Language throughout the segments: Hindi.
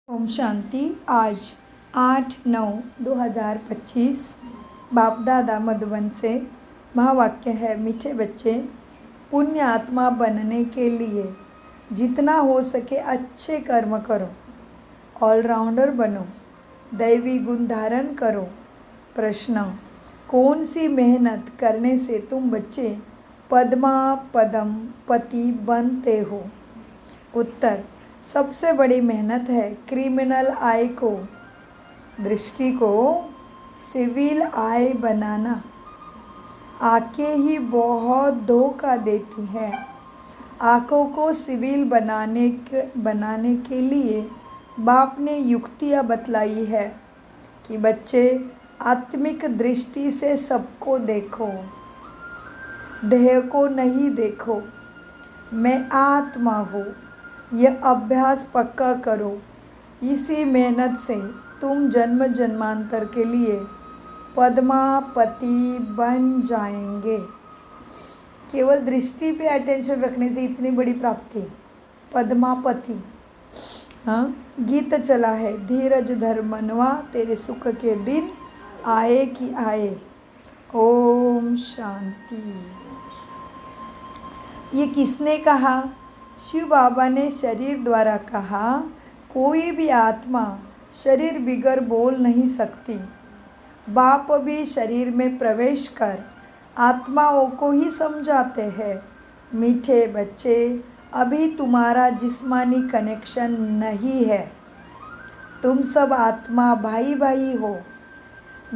ओम शांति। आज 8/9/2025 बाप दादा मधुबन से महावाक्य है। मीठे बच्चे, पुण्य आत्मा बनने के लिए जितना हो सके अच्छे कर्म करो, ऑलराउंडर बनो, दैवी गुण धारण करो। प्रश्न: कौन सी मेहनत करने से तुम बच्चे पद्मा पदम पति बनते हो? उत्तर: सबसे बड़ी मेहनत है क्रिमिनल आई को, दृष्टि को सिविल आई बनाना। आंखें ही बहुत धोखा देती हैं। आंखों को सिविल बनाने के लिए बाप ने युक्तियाँ बतलाई है कि बच्चे आत्मिक दृष्टि से सबको देखो, देह को नहीं देखो। मैं आत्मा हूँ, यह अभ्यास पक्का करो। इसी मेहनत से तुम जन्म जन्मांतर के लिए पद्मापति बन जाएंगे। केवल दृष्टि पे अटेंशन रखने से इतनी बड़ी प्राप्ति, पद्मापति। हाँ, गीत चला है, धीरज धर मनवा, तेरे सुख के दिन आए कि आए। ओम शांति। ये किसने कहा? शिव बाबा ने शरीर द्वारा कहा। कोई भी आत्मा शरीर बिगर बोल नहीं सकती। बाप भी शरीर में प्रवेश कर आत्माओं को ही समझाते हैं। मीठे बच्चे, अभी तुम्हारा जिस्मानी कनेक्शन नहीं है। तुम सब आत्मा भाई भाई हो।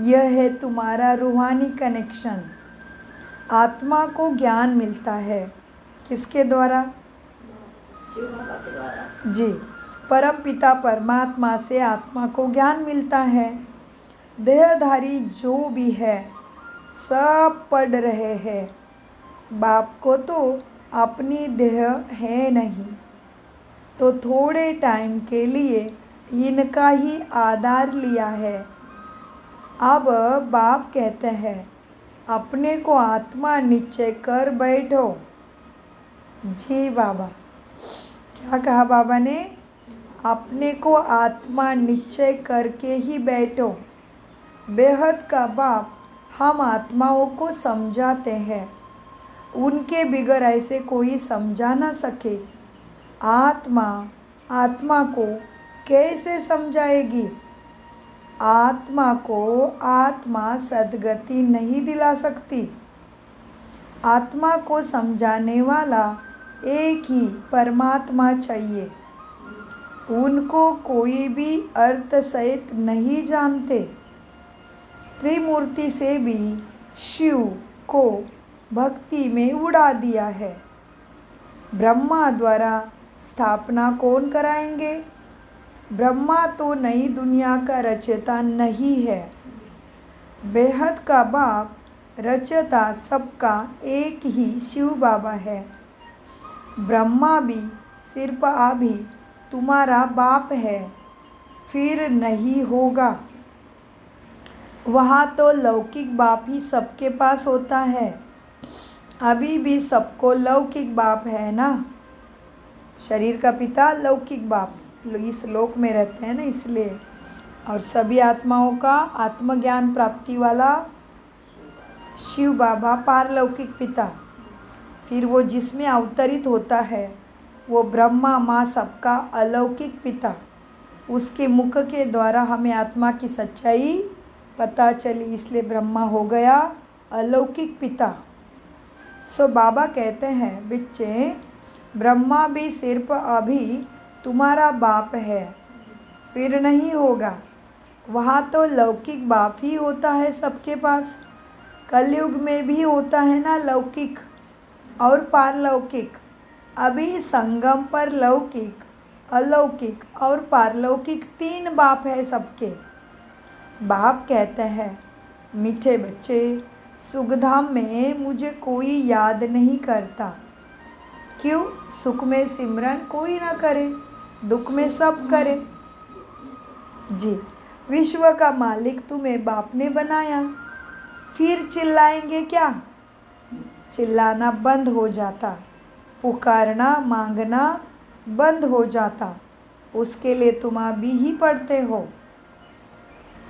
यह है तुम्हारा रूहानी कनेक्शन। आत्मा को ज्ञान मिलता है किसके द्वारा? शिव बाबा के द्वारा। जी, परम पिता परमात्मा से आत्मा को ज्ञान मिलता है। देहधारी जो भी है सब पढ़ रहे हैं। बाप को तो अपनी देह है नहीं, तो थोड़े टाइम के लिए इनका ही आधार लिया है। अब बाप कहते हैं अपने को आत्मा निश्चय कर बैठो। जी बाबा, क्या कहा बाबा ने? अपने को आत्मा निश्चय करके ही बैठो। बेहद का बाप हम आत्माओं को समझाते हैं। उनके बिगर ऐसे कोई समझा ना सके। आत्मा को कैसे समझाएगी? आत्मा को आत्मा सद्गति नहीं दिला सकती। आत्मा को समझाने वाला एक ही परमात्मा चाहिए। उनको कोई भी अर्थ सहित नहीं जानते। त्रिमूर्ति से भी शिव को भक्ति में उड़ा दिया है। ब्रह्मा द्वारा स्थापना कौन कराएंगे? ब्रह्मा तो नई दुनिया का रचयिता नहीं है। बेहद का बाप रचयिता सबका एक ही शिव बाबा है। ब्रह्मा भी सिर्फ अभी तुम्हारा बाप है, फिर नहीं होगा। वहाँ तो लौकिक बाप ही सबके पास होता है। अभी भी सबको लौकिक बाप है ना। शरीर का पिता लौकिक बाप इस लोक में रहते हैं ना, इसलिए। और सभी आत्माओं का आत्मज्ञान प्राप्ति वाला शिव बाबा पारलौकिक पिता। फिर वो जिसमें अवतरित होता है वो ब्रह्मा माँ सबका अलौकिक पिता। उसके मुख के द्वारा हमें आत्मा की सच्चाई पता चली, इसलिए ब्रह्मा हो गया अलौकिक पिता। सो बाबा कहते हैं बच्चे, ब्रह्मा भी सिर्फ अभी तुम्हारा बाप है, फिर नहीं होगा। वहाँ तो लौकिक बाप ही होता है सबके पास। कलयुग में भी होता है ना लौकिक और पारलौकिक। अभी संगम पर लौकिक, अलौकिक और पारलौकिक 3 बाप है सबके। बाप कहते हैं मीठे बच्चे, सुखधाम में मुझे कोई याद नहीं करता। क्यों? सुख में सिमरन कोई ना करे, दुख में सब करे। जी, विश्व का मालिक तुम्हें बाप ने बनाया, फिर चिल्लाएंगे क्या? चिल्लाना बंद हो जाता, पुकारना मांगना बंद हो जाता। उसके लिए तुम अभी ही पढ़ते हो।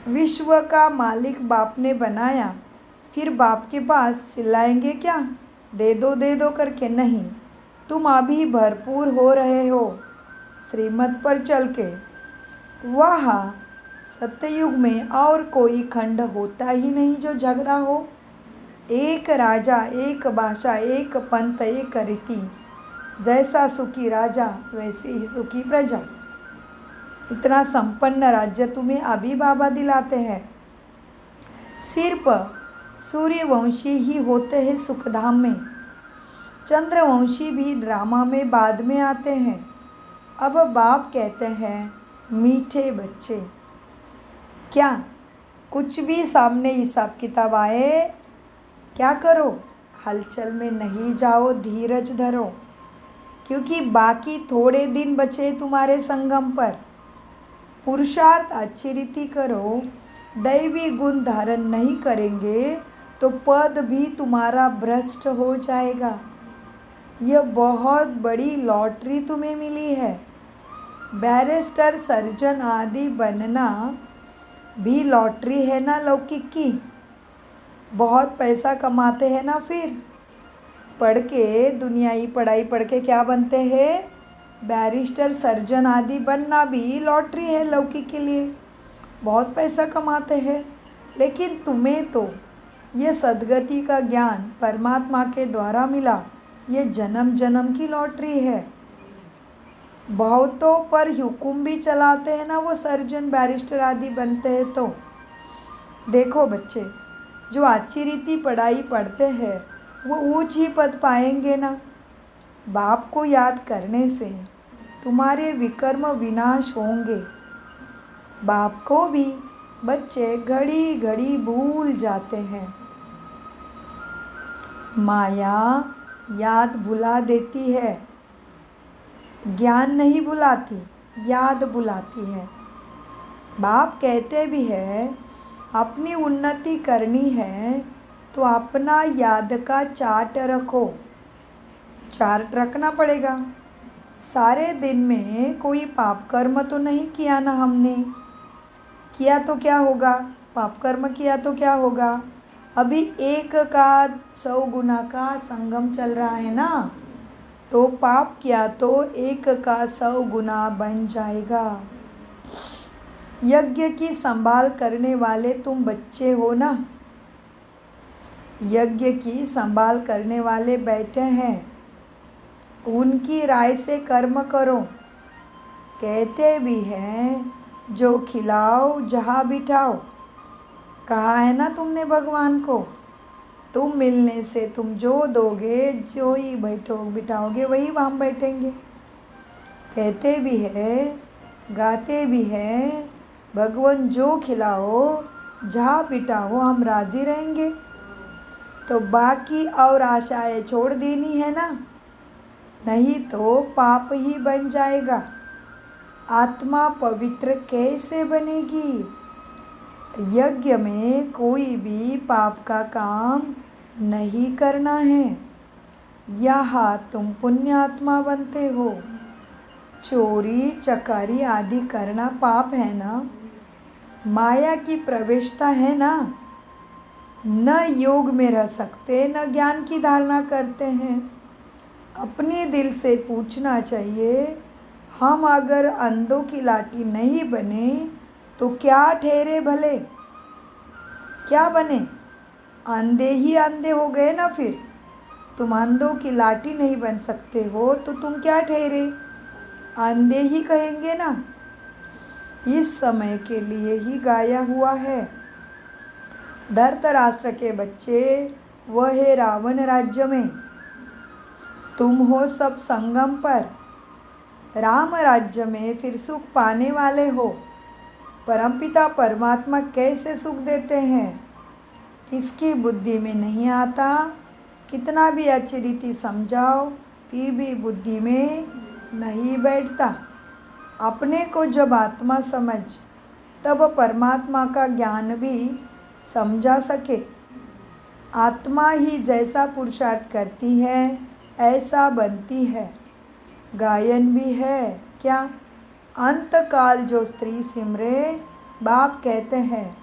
विश्व का मालिक बाप ने बनाया, फिर बाप के पास चिल्लाएंगे क्या, दे दो करके? नहीं, तुम अभी भरपूर हो रहे हो श्रीमत पर चल के। वाह, सत्ययुग में और कोई खंड होता ही नहीं जो झगड़ा हो। एक राजा, एक भाषा, एक पंथ, एक रीति। जैसा सुखी राजा वैसे ही सुखी प्रजा। इतना संपन्न राज्य तुम्हें अभी बाबा दिलाते हैं। सिर्फ सूर्यवंशी ही होते हैं सुखधाम में, चंद्रवंशी भी ड्रामा में बाद में आते हैं। अब बाप कहते हैं, मीठे बच्चे, क्या कुछ भी सामने हिसाब किताब आए क्या करो, हलचल में नहीं जाओ, धीरज धरो, क्योंकि बाकी थोड़े दिन बचे तुम्हारे संगम पर। पुरुषार्थ अच्छी रीति करो, दैवी गुण धारण नहीं करेंगे तो पद भी तुम्हारा भ्रष्ट हो जाएगा। यह बहुत बड़ी लॉटरी तुम्हें मिली है। बैरिस्टर, सर्जन आदि बनना भी लॉटरी है ना लौकिक की। बहुत पैसा कमाते हैं ना, फिर पढ़ के, दुनियाई पढ़ाई पढ़ के क्या बनते हैं? बैरिस्टर, सर्जन आदि बनना भी लॉटरी है लौकिक के लिए। बहुत पैसा कमाते हैं, लेकिन तुम्हें तो ये सद्गति का ज्ञान परमात्मा के द्वारा मिला। ये जन्म जन्म की लॉटरी है। बहुतों पर हुक्म भी चलाते हैं ना वो सर्जन, बैरिस्टर आदि बनते हैं। तो देखो बच्चे, जो अच्छी रीति पढ़ाई पढ़ते हैं वो ऊंच ही पद पाएंगे ना। बाप को याद करने से तुम्हारे विकर्म विनाश होंगे। बाप को भी बच्चे घड़ी घड़ी भूल जाते हैं। माया याद भुला देती है, ज्ञान नहीं बुलाती, याद बुलाती है। बाप कहते भी है, अपनी उन्नति करनी है तो अपना याद का चार्ट रखो। चार्ट रखना पड़ेगा। सारे दिन में कोई पाप कर्म तो नहीं किया ना हमने। किया तो क्या होगा? पाप कर्म किया तो क्या होगा? अभी 1 का 100 गुना का संगम चल रहा है ना, तो पाप किया तो 1 का 100 गुना बन जाएगा। यज्ञ की संभाल करने वाले तुम बच्चे हो ना। यज्ञ की संभाल करने वाले बैठे हैं, उनकी राय से कर्म करो। कहते भी हैं, जो खिलाओ जहाँ बिठाओ। कहा है ना तुमने भगवान को, तुम मिलने से तुम जो दोगे, जो ही बिठाओगे वही हम बैठेंगे। कहते भी है, गाते भी है, भगवान जो खिलाओ जहाँ बिठाओ हम राज़ी रहेंगे। तो बाकी और आशाएं छोड़ देनी है ना, नहीं तो पाप ही बन जाएगा। आत्मा पवित्र कैसे बनेगी? यज्ञ में कोई भी पाप का काम नहीं करना है। यहाँ तुम पुण्यात्मा बनते हो। चोरी चकारी आदि करना पाप है ना, माया की प्रवेशता है ना। न योग में रह सकते, न ज्ञान की धारणा करते हैं। अपने दिल से पूछना चाहिए, हम अगर अंधों की लाठी नहीं बने तो क्या ठहरे भले? क्या बने? अंधे ही अंधे हो गए ना। फिर तुम अंधों की लाठी नहीं बन सकते हो तो तुम क्या ठहरे? अंधे ही कहेंगे ना। इस समय के लिए ही गाया हुआ है। धृतराष्ट्र के बच्चे, वह है रावण राज्य में, तुम हो सब संगम पर। राम राज्य में फिर सुख पाने वाले हो। परमपिता परमात्मा कैसे सुख देते हैं, किसकी बुद्धि में नहीं आता। कितना भी अच्छी रीति समझाओ फिर भी बुद्धि में नहीं बैठता। अपने को जब आत्मा समझ, तब परमात्मा का ज्ञान भी समझा सके। आत्मा ही जैसा पुरुषार्थ करती है ऐसा बनती है। गायन भी है क्या? अंतकाल जो स्त्री सिमरे, बाप कहते हैं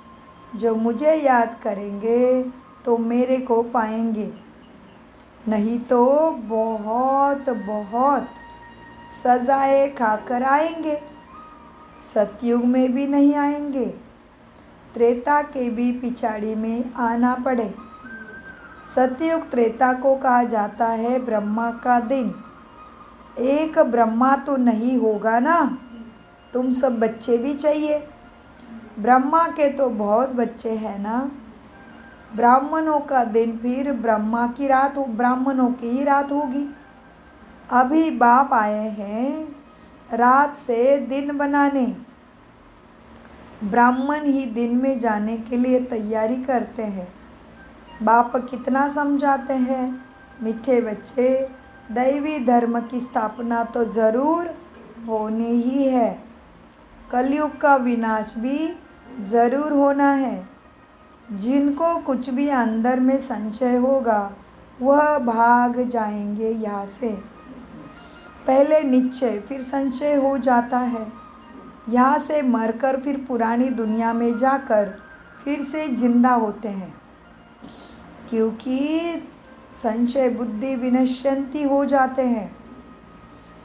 जो मुझे याद करेंगे तो मेरे को पाएंगे, नहीं तो बहुत बहुत सजाएं खाकर आएंगे। सतयुग में भी नहीं आएंगे, त्रेता के भी पिछाड़ी में आना पड़े। सतयुग त्रेता को कहा जाता है ब्रह्मा का दिन। एक ब्रह्मा तो नहीं होगा ना, तुम सब बच्चे भी चाहिए। ब्रह्मा के तो बहुत बच्चे हैं ना। ब्राह्मणों का दिन फिर ब्रह्मा की रात हो, ब्राह्मणों की ही रात होगी। अभी बाप आए हैं रात से दिन बनाने। ब्राह्मण ही दिन में जाने के लिए तैयारी करते हैं। बाप कितना समझाते हैं, मीठे बच्चे, दैवी धर्म की स्थापना तो ज़रूर होनी ही है। कलयुग का विनाश भी ज़रूर होना है। जिनको कुछ भी अंदर में संशय होगा वह भाग जाएंगे यहाँ से। पहले निश्चय फिर संशय हो जाता है। यहाँ से मरकर फिर पुरानी दुनिया में जाकर फिर से जिंदा होते हैं, क्योंकि संशय बुद्धि विनश्यंती हो जाते हैं।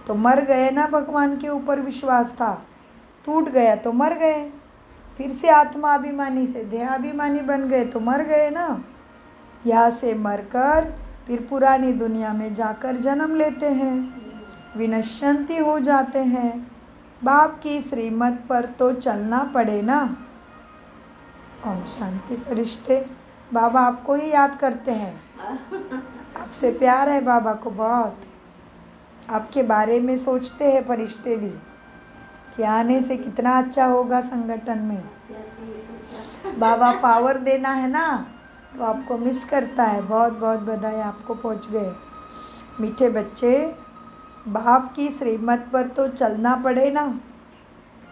तो मर गए ना, भगवान के ऊपर विश्वास था, टूट गया तो मर गए। फिर से आत्मा अभिमानी से देहाभिमानी बन गए तो मर गए ना। यहाँ से मरकर फिर पुरानी दुनिया में जाकर जन्म लेते हैं, विनश्यंती हो जाते हैं। बाप की श्रीमत पर तो चलना पड़े ना। ओम शांति। फरिश्ते बाबा आपको ही याद करते हैं, आपसे प्यार है बाबा को बहुत। आपके बारे में सोचते हैं फरिश्ते भी कि आने से कितना अच्छा होगा संगठन में। बाबा पावर देना है ना, तो आपको मिस करता है। बहुत बहुत बधाई, आपको पहुंच गए। मीठे बच्चे, बाप की श्रीमत पर तो चलना पड़े ना।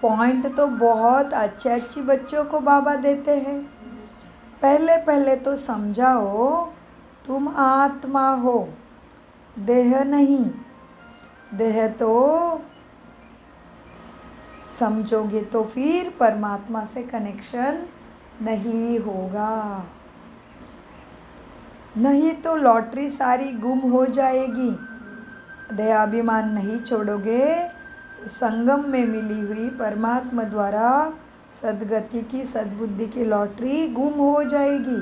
पॉइंट तो बहुत अच्छे अच्छी बच्चों को बाबा देते हैं। पहले पहले तो समझाओ तुम आत्मा हो, देह नहीं। देह तो समझोगे तो फिर परमात्मा से कनेक्शन नहीं होगा, नहीं तो लॉटरी सारी गुम हो जाएगी। देहाभिमान नहीं छोड़ोगे तो संगम में मिली हुई परमात्मा द्वारा सद्गति की सद्बुद्धि की लॉटरी गुम हो जाएगी।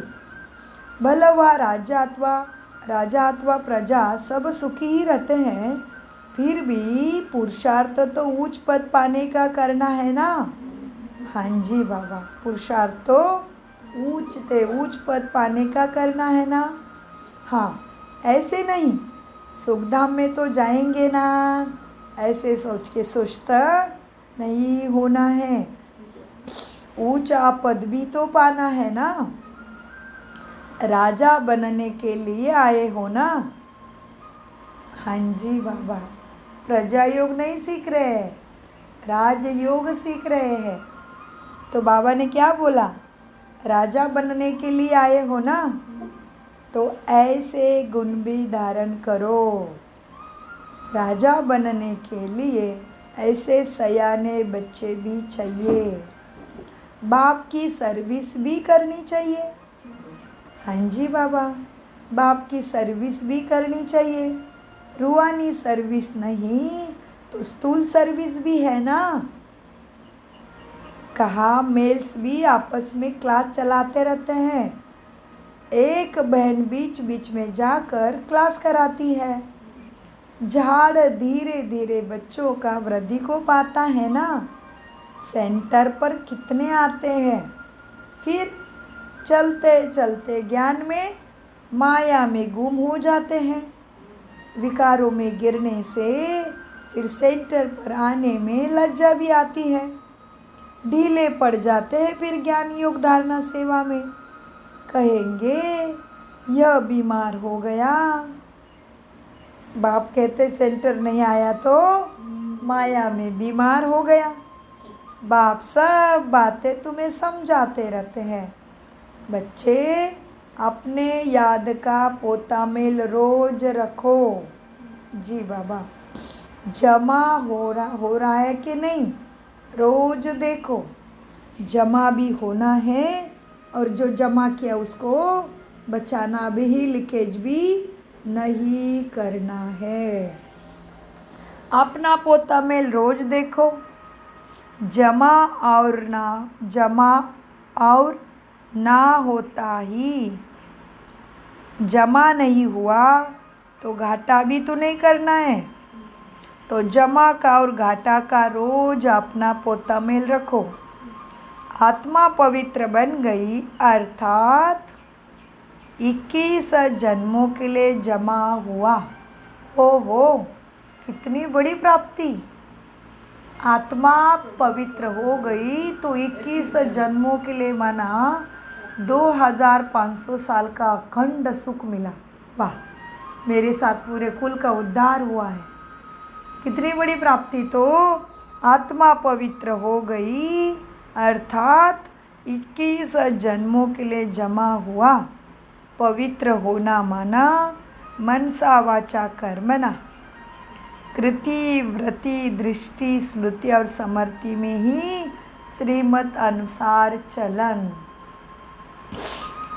भला वह राजा अथवा प्रजा सब सुखी ही रहते हैं, फिर भी पुरुषार्थ तो उच्च पद पाने का करना है ना। हाँ जी बाबा, पुरुषार्थ तो उच्च पद पाने का करना है ना। हाँ, ऐसे नहीं सुखधाम में तो जाएंगे ना, ऐसे सोच के सोचता नहीं होना है। ऊंचा पद भी तो पाना है ना। राजा बनने के लिए आए हो ना। हाँ जी बाबा, प्रजा योग नहीं सीख रहे हैं, राजयोग सीख रहे हैं। तो बाबा ने क्या बोला, राजा बनने के लिए आए हो ना, तो ऐसे गुण भी धारण करो। राजा बनने के लिए ऐसे सयाने बच्चे भी चाहिए। बाप की सर्विस भी करनी चाहिए। हाँ जी बाबा, बाप की सर्विस भी करनी चाहिए। रूहानी सर्विस नहीं तो स्थूल सर्विस भी है ना। कहा मेल्स भी आपस में क्लास चलाते रहते हैं। एक बहन बीच बीच में जाकर क्लास कराती है। झाड़ धीरे धीरे बच्चों का वृद्धि को पाता है ना। सेंटर पर कितने आते हैं, फिर चलते चलते ज्ञान में माया में गुम हो जाते हैं। विकारों में गिरने से फिर सेंटर पर आने में लज्जा भी आती है। ढीले पड़ जाते हैं फिर ज्ञान योग धारणा सेवा में। कहेंगे यह बीमार हो गया। बाप कहते सेंटर नहीं आया तो माया में बीमार हो गया। बाप सब बातें तुम्हें समझाते रहते हैं। बच्चे, अपने याद का पोता मेल रोज रखो। जी बाबा, जमा हो रहा है कि नहीं, रोज देखो, जमा भी होना है और जो जमा किया उसको बचाना भी, लीकेज भी नहीं करना है। अपना पोता मेल रोज देखो, जमा और ना होता ही, जमा नहीं हुआ तो घाटा भी तो नहीं करना है। तो जमा का और घाटा का रोज अपना पोता मेल रखो। आत्मा पवित्र बन गई अर्थात 21 जन्मों के लिए जमा हुआ। हो कितनी बड़ी प्राप्ति। आत्मा पवित्र हो गई तो 21 जन्मों के लिए माना 2500 साल का अखंड सुख मिला। वाह, मेरे साथ पूरे कुल का उद्धार हुआ है। कितनी बड़ी प्राप्ति। तो आत्मा पवित्र हो गई अर्थात 21 जन्मों के लिए जमा हुआ। पवित्र होना माना मनसा वाचा कर्मणा, कृति वृत्ति दृष्टि स्मृति और समृति में ही श्रीमत अनुसार चलन।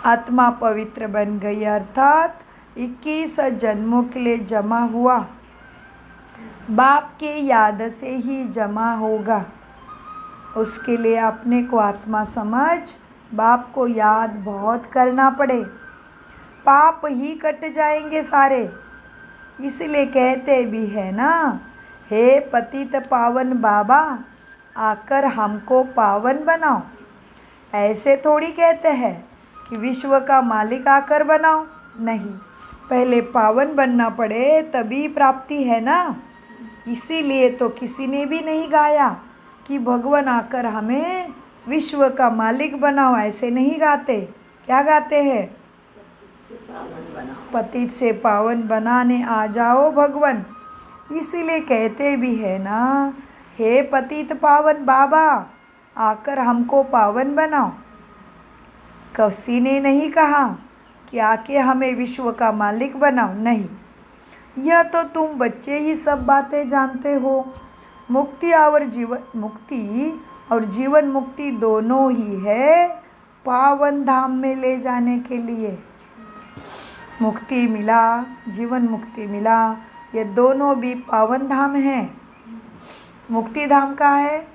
आत्मा पवित्र बन गई अर्थात 21 जन्मों के लिए जमा हुआ। बाप के याद से ही जमा होगा। उसके लिए अपने को आत्मा समझ बाप को याद बहुत करना पड़े, पाप ही कट जाएंगे सारे। इसलिए कहते भी है ना, हे पतित पावन बाबा आकर हमको पावन बनाओ। ऐसे थोड़ी कहते हैं कि विश्व का मालिक आकर बनाओ, नहीं, पहले पावन बनना पड़े तभी प्राप्ति है ना। इसीलिए तो किसी ने भी नहीं गाया कि भगवान आकर हमें विश्व का मालिक बनाओ, ऐसे नहीं गाते। क्या गाते हैं? पतित से पावन बनाने आ जाओ भगवान। इसीलिए कहते भी है ना, हे पतित पावन बाबा आकर हमको पावन बनाओ। किसी ने नहीं कहा कि आके हमें विश्व का मालिक बनाओ, नहीं। यह तो तुम बच्चे ही सब बातें जानते हो। मुक्ति और जीवन मुक्ति दोनों ही है पावन धाम में ले जाने के लिए। मुक्ति मिला, जीवन मुक्ति मिला, ये दोनों भी पावन धाम हैं। मुक्ति धाम का है,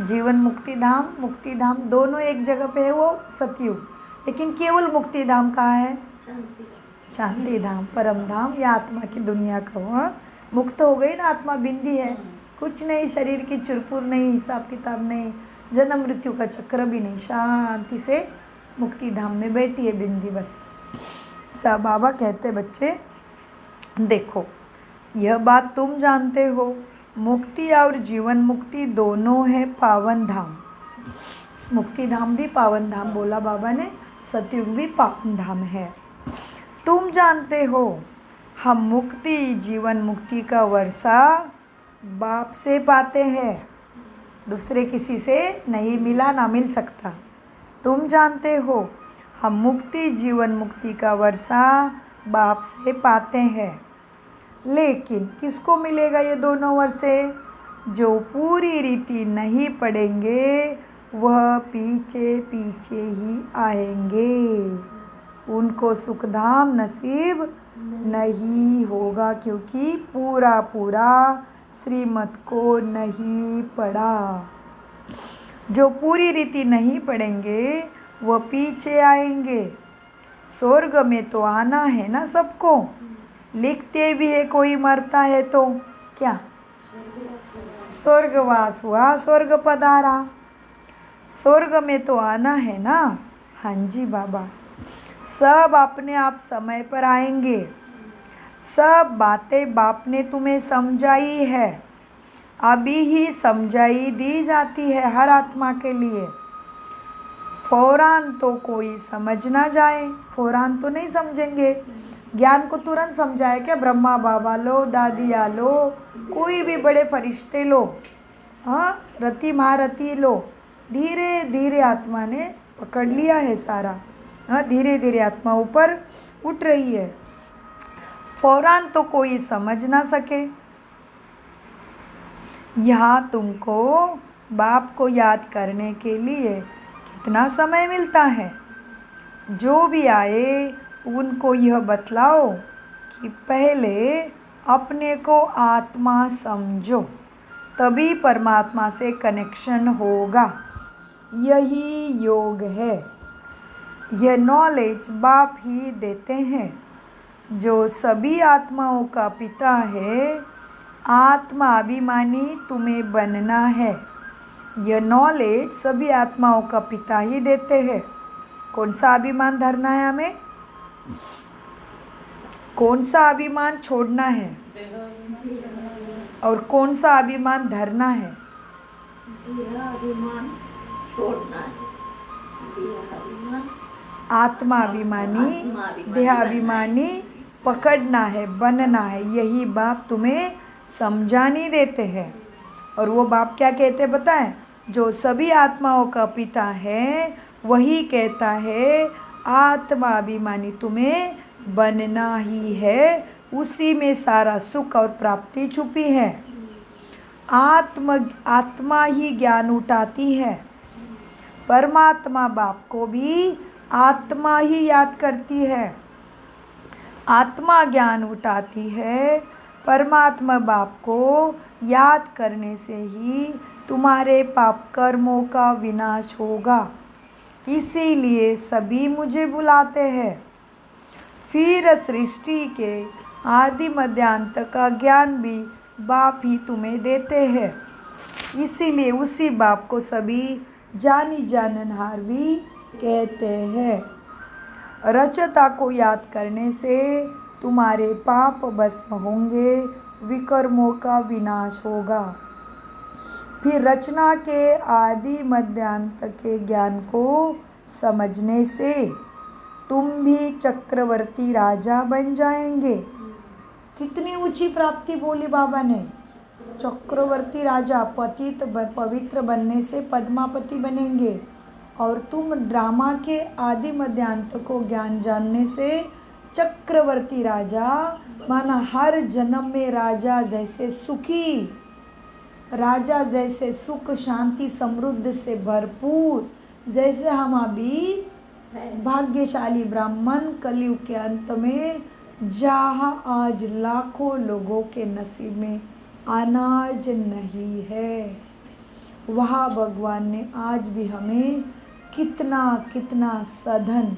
जीवन मुक्ति धाम दोनों एक जगह पे है, वो सतयुग। लेकिन केवल मुक्ति धाम कहाँ है? शांति धाम, परम धाम, या आत्मा की दुनिया का हुआ। मुक्त हो गई ना आत्मा, बिंदी है, कुछ नहीं, शरीर की चुरपुर नहीं, हिसाब किताब नहीं, जन्म मृत्यु का चक्र भी नहीं, शांति से मुक्ति धाम में बैठी है बिंदी बस। ऐसा बाबा कहते बच्चे देखो, यह बात तुम जानते हो, मुक्ति और जीवन मुक्ति दोनों है पावन धाम। मुक्ति धाम भी पावन धाम बोला बाबा ने, सतयुग भी पावन धाम है। तुम जानते हो हम मुक्ति जीवन मुक्ति का वर्षा बाप से पाते हैं, दूसरे किसी से नहीं मिला, ना मिल सकता। तुम जानते हो हम मुक्ति जीवन मुक्ति का वर्षा बाप से पाते हैं। लेकिन किसको मिलेगा ये दोनों वर्षे? जो पूरी रीति नहीं पढ़ेंगे वह पीछे पीछे ही आएंगे, उनको सुखधाम नसीब नहीं होगा, क्योंकि पूरा श्रीमत को नहीं पढ़ा। जो पूरी रीति नहीं पढ़ेंगे वह पीछे आएंगे। स्वर्ग में तो आना है ना सबको, लिखते भी है कोई मरता है तो क्या स्वर्गवास हुआ, स्वर्ग पधारा। स्वर्ग में तो आना है ना। हाँ जी बाबा, सब अपने आप समय पर आएंगे। सब बातें बाप ने तुम्हें समझाई है, अभी ही समझाई दी जाती है हर आत्मा के लिए। फौरान तो कोई समझ ना जाए, फौरान तो नहीं समझेंगे। ज्ञान को तुरंत समझाए क्या? ब्रह्मा बाबा लो, दादिया लो, कोई भी बड़े फरिश्ते लो, हाँ, रति महारथी लो, धीरे धीरे आत्मा ने पकड़ लिया है सारा। हाँ, धीरे धीरे आत्मा ऊपर उठ रही है। फौरान तो कोई समझ ना सके। यहाँ तुमको बाप को याद करने के लिए कितना समय मिलता है। जो भी आए उनको यह बतलाओ कि पहले अपने को आत्मा समझो, तभी परमात्मा से कनेक्शन होगा। यही योग है। यह नॉलेज बाप ही देते हैं, जो सभी आत्माओं का पिता है। आत्मा अभिमानी तुम्हें बनना है। यह नॉलेज सभी आत्माओं का पिता ही देते हैं। कौन सा अभिमान धरना है हमें? कौन सा अभिमान छोड़ना है और कौन सा अभिमान धरना है? अभिमान छोड़ना है। आत्मा अभिमानी, देहाभिमानी पकड़ना है, बनना है। यही बाप तुम्हें समझानी देते हैं। और वो बाप क्या कहते हैं बताएं? जो सभी आत्माओं का पिता है वही कहता है आत्मा अभिमानी तुम्हें बनना ही है। उसी में सारा सुख और प्राप्ति छुपी है। आत्मा ही ज्ञान उठाती है। परमात्मा बाप को भी आत्मा ही याद करती है। आत्मा ज्ञान उठाती है। परमात्मा बाप को याद करने से ही तुम्हारे पाप कर्मों का विनाश होगा। इसीलिए सभी मुझे बुलाते हैं। फिर सृष्टि के आदि मध्यांत का ज्ञान भी बाप ही तुम्हें देते हैं। इसीलिए उसी बाप को सभी जानी जाननहार भी कहते हैं। रचता को याद करने से तुम्हारे पाप भस्म होंगे, विकर्मों का विनाश होगा। फिर रचना के आदि मध्यांत के ज्ञान को समझने से तुम भी चक्रवर्ती राजा बन जाएंगे। कितनी ऊंची प्राप्ति बोली बाबा ने। चक्रवर्ती राजा, पतित पवित्र बनने से पद्मापति बनेंगे। और तुम ड्रामा के आदि मध्यांत को ज्ञान जानने से चक्रवर्ती राजा, माना हर जन्म में राजा जैसे सुखी, राजा जैसे सुख शांति समृद्धि से भरपूर, जैसे हम अभी भाग्यशाली ब्राह्मण कलयुग के अंत में, जहाँ आज लाखों लोगों के नसीब में अनाज नहीं है, वहाँ भगवान ने आज भी हमें कितना कितना साधन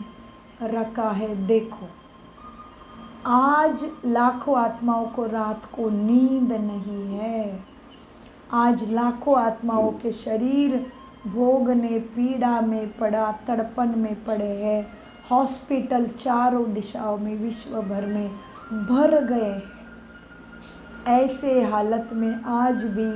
रखा है। देखो आज लाखों आत्माओं को रात को नींद नहीं है। आज लाखों आत्माओं के शरीर भोगने पीड़ा में पड़ा, तड़पन में पड़े हैं। हॉस्पिटल चारों दिशाओं में विश्व भर में भर गए हैं। ऐसे हालत में आज भी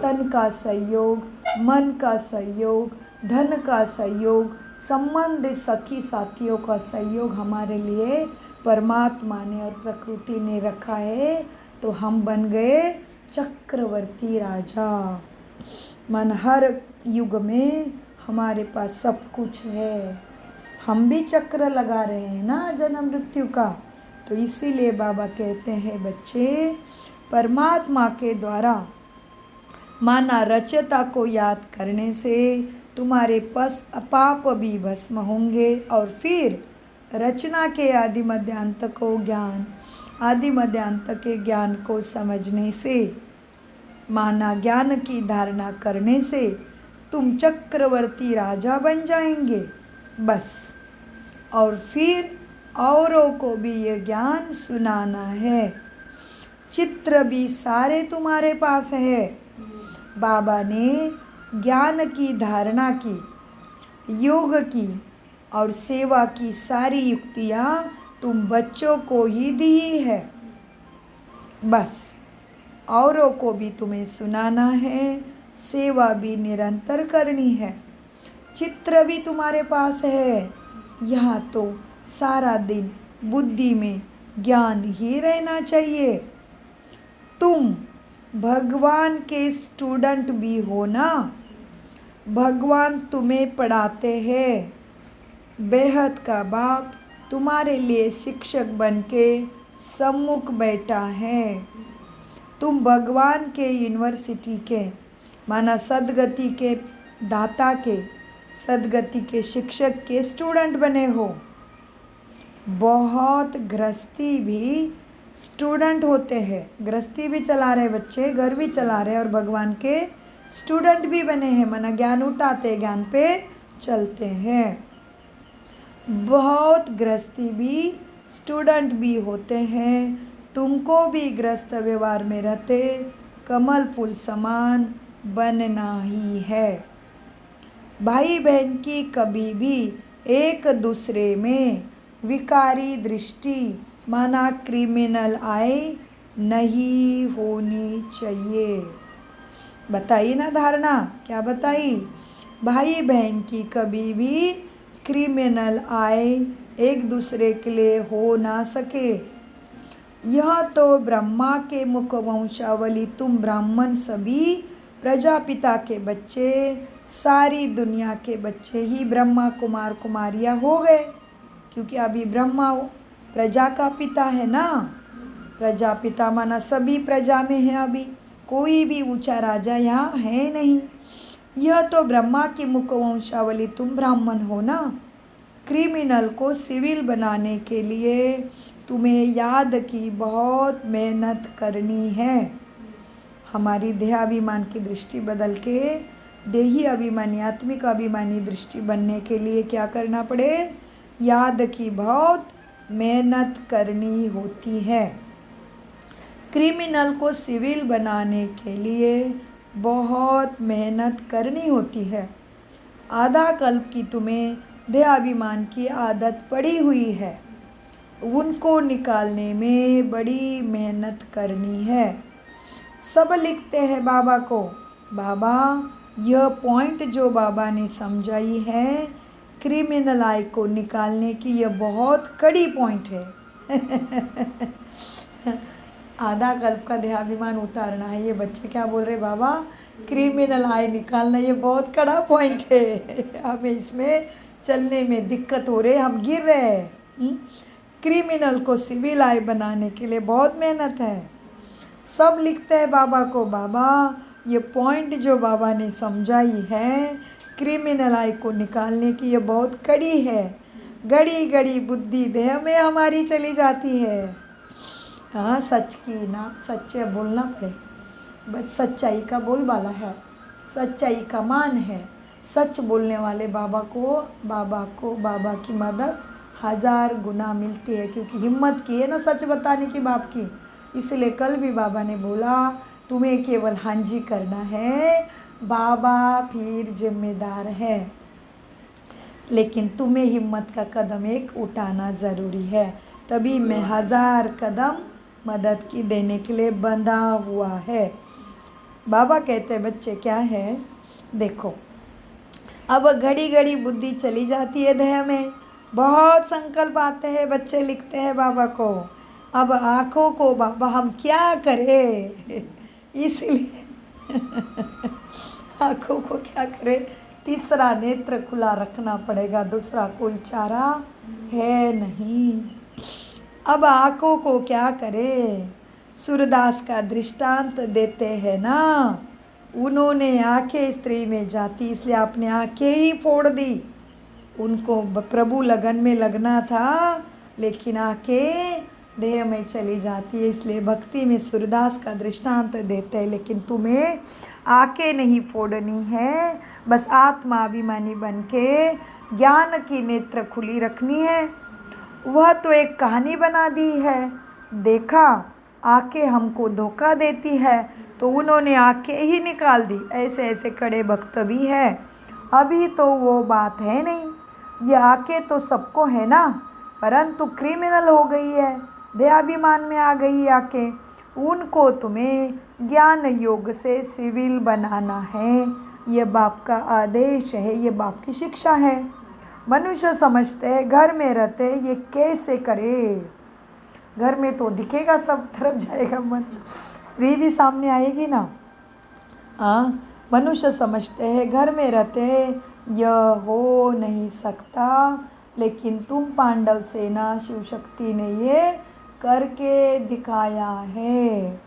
तन का सहयोग, मन का सहयोग, धन का सहयोग, संबंध सखी साथियों का सहयोग हमारे लिए परमात्मा ने और प्रकृति ने रखा है। तो हम बन गए चक्रवर्ती राजा। मन हर युग में हमारे पास सब कुछ है। हम भी चक्र लगा रहे हैं ना जन्म मृत्यु का। तो इसीलिए बाबा कहते हैं बच्चे, परमात्मा के द्वारा माना रचता को याद करने से तुम्हारे पाप भी भस्म होंगे। और फिर रचना के आदि मध्यांत को ज्ञान, आदि मध्यांत के ज्ञान को समझने से, माना ज्ञान की धारणा करने से तुम चक्रवर्ती राजा बन जाएंगे बस। और फिर औरों को भी ये ज्ञान सुनाना है। चित्र भी सारे तुम्हारे पास है। बाबा ने ज्ञान की धारणा की, योग की और सेवा की सारी युक्तियाँ तुम बच्चों को ही दी है। बस औरों को भी तुम्हें सुनाना है, सेवा भी निरंतर करनी है। चित्र भी तुम्हारे पास है। यहाँ तो सारा दिन बुद्धि में ज्ञान ही रहना चाहिए। तुम भगवान के स्टूडेंट भी हो ना। भगवान तुम्हें पढ़ाते हैं। बेहद का बाप तुम्हारे लिए शिक्षक बन के सम्मुख बैठा है। तुम भगवान के यूनिवर्सिटी के माना सदगति के दाता के सदगति के शिक्षक के स्टूडेंट बने हो। बहुत गृहस्थी भी स्टूडेंट होते हैं, गृहस्थी भी चला रहे बच्चे, घर भी चला रहे और भगवान के स्टूडेंट भी बने हैं, माना ज्ञान उठाते ज्ञान पे चलते हैं। बहुत गृहस्थी भी स्टूडेंट भी होते हैं। तुमको भी गृहस्थ व्यवहार में रहते कमल फूल समान बनना ही है। भाई बहन की कभी भी एक दूसरे में विकारी दृष्टि माना क्रिमिनल आए नहीं होनी चाहिए। बताइए ना धारणा, क्या बताई? भाई बहन की कभी भी क्रिमिनल आए एक दूसरे के लिए हो ना सके। यह तो ब्रह्मा के मुख वंशावली, तुम ब्राह्मण सभी प्रजापिता के बच्चे, सारी दुनिया के बच्चे ही ब्रह्मा कुमार कुमारियाँ हो गए, क्योंकि अभी ब्रह्मा प्रजा का पिता है ना। प्रजापिता माना सभी प्रजा में है, अभी कोई भी ऊंचा राजा यहाँ है नहीं। यह तो ब्रह्मा की मुख वंशावली, तुम ब्राह्मण हो ना। क्रिमिनल को सिविल बनाने के लिए तुम्हें याद की बहुत मेहनत करनी है। हमारी देहाभिमान की दृष्टि बदल के देही अभिमानी आत्मिक अभिमानी दृष्टि बनने के लिए क्या करना पड़े? याद की बहुत मेहनत करनी होती है। क्रिमिनल को सिविल बनाने के लिए बहुत मेहनत करनी होती है। आधा कल्प की तुम्हें देहाभिमान की आदत पड़ी हुई है, उनको निकालने में बड़ी मेहनत करनी है। सब लिखते हैं बाबा को, बाबा यह पॉइंट जो बाबा ने समझाई है क्रिमिनल आई को निकालने की, यह बहुत कड़ी पॉइंट है। आधा कल्प का देहाभिमान उतारना है। ये बच्चे क्या बोल रहे बाबा? क्रिमिनल आई निकालना ये बहुत कड़ा पॉइंट है, हमें इसमें चलने में दिक्कत हो रही है, हम गिर रहे हैं। क्रिमिनल को सिविल आई बनाने के लिए बहुत मेहनत है। सब लिखते हैं बाबा को, बाबा ये पॉइंट जो बाबा ने समझाई है क्रिमिनल आई को निकालने की, ये बहुत कड़ी है। गड़ी गड़ी बुद्धि देह में हमारी चली जाती है। हाँ, सच की ना, सच्चे बोलना पड़े, बस सच्चाई का बोलबाला है, सच्चाई का मान है। सच बोलने वाले बाबा बाबा की मदद 1000 गुना मिलती है, क्योंकि हिम्मत की है ना सच बताने की बाप की। इसलिए कल भी बाबा ने बोला तुम्हें केवल हाँ जी करना है, बाबा फिर जिम्मेदार है, लेकिन तुम्हें हिम्मत का कदम एक उठाना ज़रूरी है। तभी मैं 1000 कदम मदद की देने के लिए बंधा हुआ है। बाबा कहते हैं बच्चे क्या है, देखो अब घड़ी घड़ी बुद्धि चली जाती है देह में, बहुत संकल्प आते हैं, बच्चे लिखते हैं बाबा को। अब आँखों को बाबा हम क्या करें, इसलिए आँखों को क्या करें, तीसरा नेत्र खुला रखना पड़ेगा, दूसरा कोई चारा है नहीं। अब आँखों को क्या करें? सूरदास का दृष्टांत देते हैं ना, उन्होंने आंखें स्त्री में जाती, इसलिए आपने आंखें ही फोड़ दी। उनको प्रभु लगन में लगना था, लेकिन आंखें देह में चली जाती है, इसलिए भक्ति में सूरदास का दृष्टांत देते हैं। लेकिन तुम्हें आंखें नहीं फोड़नी है, बस आत्माभिमानी बन के ज्ञान की नेत्र खुली रखनी है। वह तो एक कहानी बना दी है, देखा आंखें हमको धोखा देती है तो उन्होंने आंखें ही निकाल दी। ऐसे ऐसे कड़े भक्त भी है। अभी तो वो बात है नहीं, ये आंखें तो सबको है ना, परंतु क्रिमिनल हो गई है, देहाभिमान में आ गई आंखें, उनको तुम्हें ज्ञान योग से सिविल बनाना है। ये बाप का आदेश है, ये बाप की शिक्षा है। मनुष्य समझते हैं घर में रहते ये कैसे करे, घर में तो दिखेगा, सब तरफ जाएगा मन, स्त्री भी सामने आएगी ना। हाँ, मनुष्य समझते हैं घर में रहते यह हो नहीं सकता, लेकिन तुम पांडव सेना शिव शक्ति ने ये करके दिखाया है।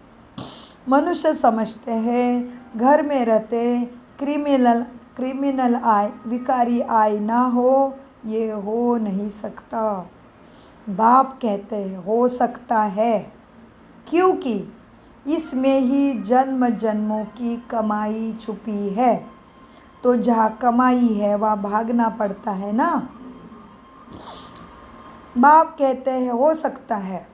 मनुष्य समझते हैं घर में रहते क्रिमिनल आय विकारी आय ना हो, ये हो नहीं सकता। बाप कहते हैं हो सकता है, क्योंकि इसमें ही जन्म जन्मों की कमाई छुपी है। तो जहाँ कमाई है वहाँ भागना पड़ता है ना। बाप कहते हैं हो सकता है,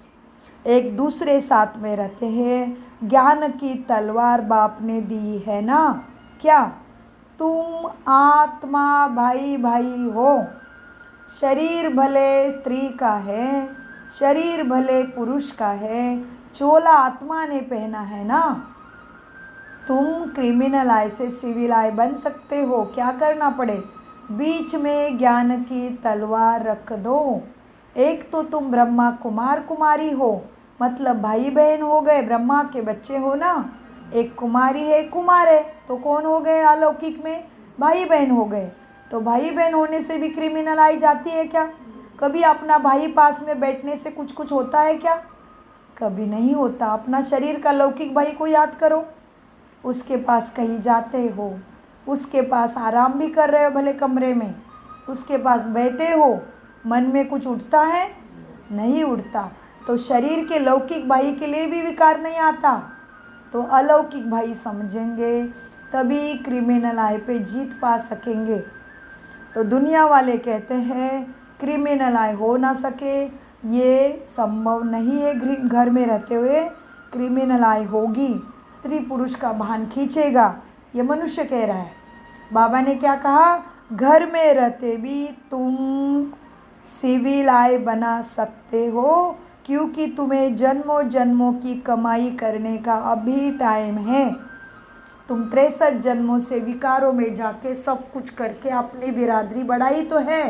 एक दूसरे साथ में रहते हैं। ज्ञान की तलवार बाप ने दी है ना। क्या तुम आत्मा भाई भाई हो। शरीर भले स्त्री का है, शरीर भले पुरुष का है, चोला आत्मा ने पहना है ना। तुम क्रिमिनल आय से सिविल आय बन सकते हो। क्या करना पड़े, बीच में ज्ञान की तलवार रख दो। एक तो तुम ब्रह्मा कुमार कुमारी हो, मतलब भाई बहन हो गए, ब्रह्मा के बच्चे हो ना। एक कुमारी है, कुमार है, तो कौन हो गए अलौकिक में, भाई बहन हो गए। तो भाई बहन होने से भी क्रिमिनल आई जाती है क्या। कभी अपना भाई पास में बैठने से कुछ कुछ होता है क्या, कभी नहीं होता। अपना शरीर का लौकिक भाई को याद करो, उसके पास कहीं जाते हो, उसके पास आराम भी कर रहे हो भले कमरे में, उसके पास बैठे हो, मन में कुछ उठता है, नहीं उठता। तो शरीर के लौकिक भाई के लिए भी विकार नहीं आता, तो अलौकिक भाई समझेंगे, तभी क्रिमिनल आय पे जीत पा सकेंगे। तो दुनिया वाले कहते हैं क्रिमिनल आय हो ना सके, ये संभव नहीं है। घर में रहते हुए क्रिमिनल आय होगी, स्त्री पुरुष का भान खींचेगा, ये मनुष्य कह रहा है। बाबा ने क्या कहा, घर में रहते भी तुम सिविल आय बना सकते हो, क्योंकि तुम्हें जन्मों जन्मों की कमाई करने का अभी टाइम है। तुम 63 जन्मों से विकारों में जाके सब कुछ करके अपनी बिरादरी बढ़ाई तो है।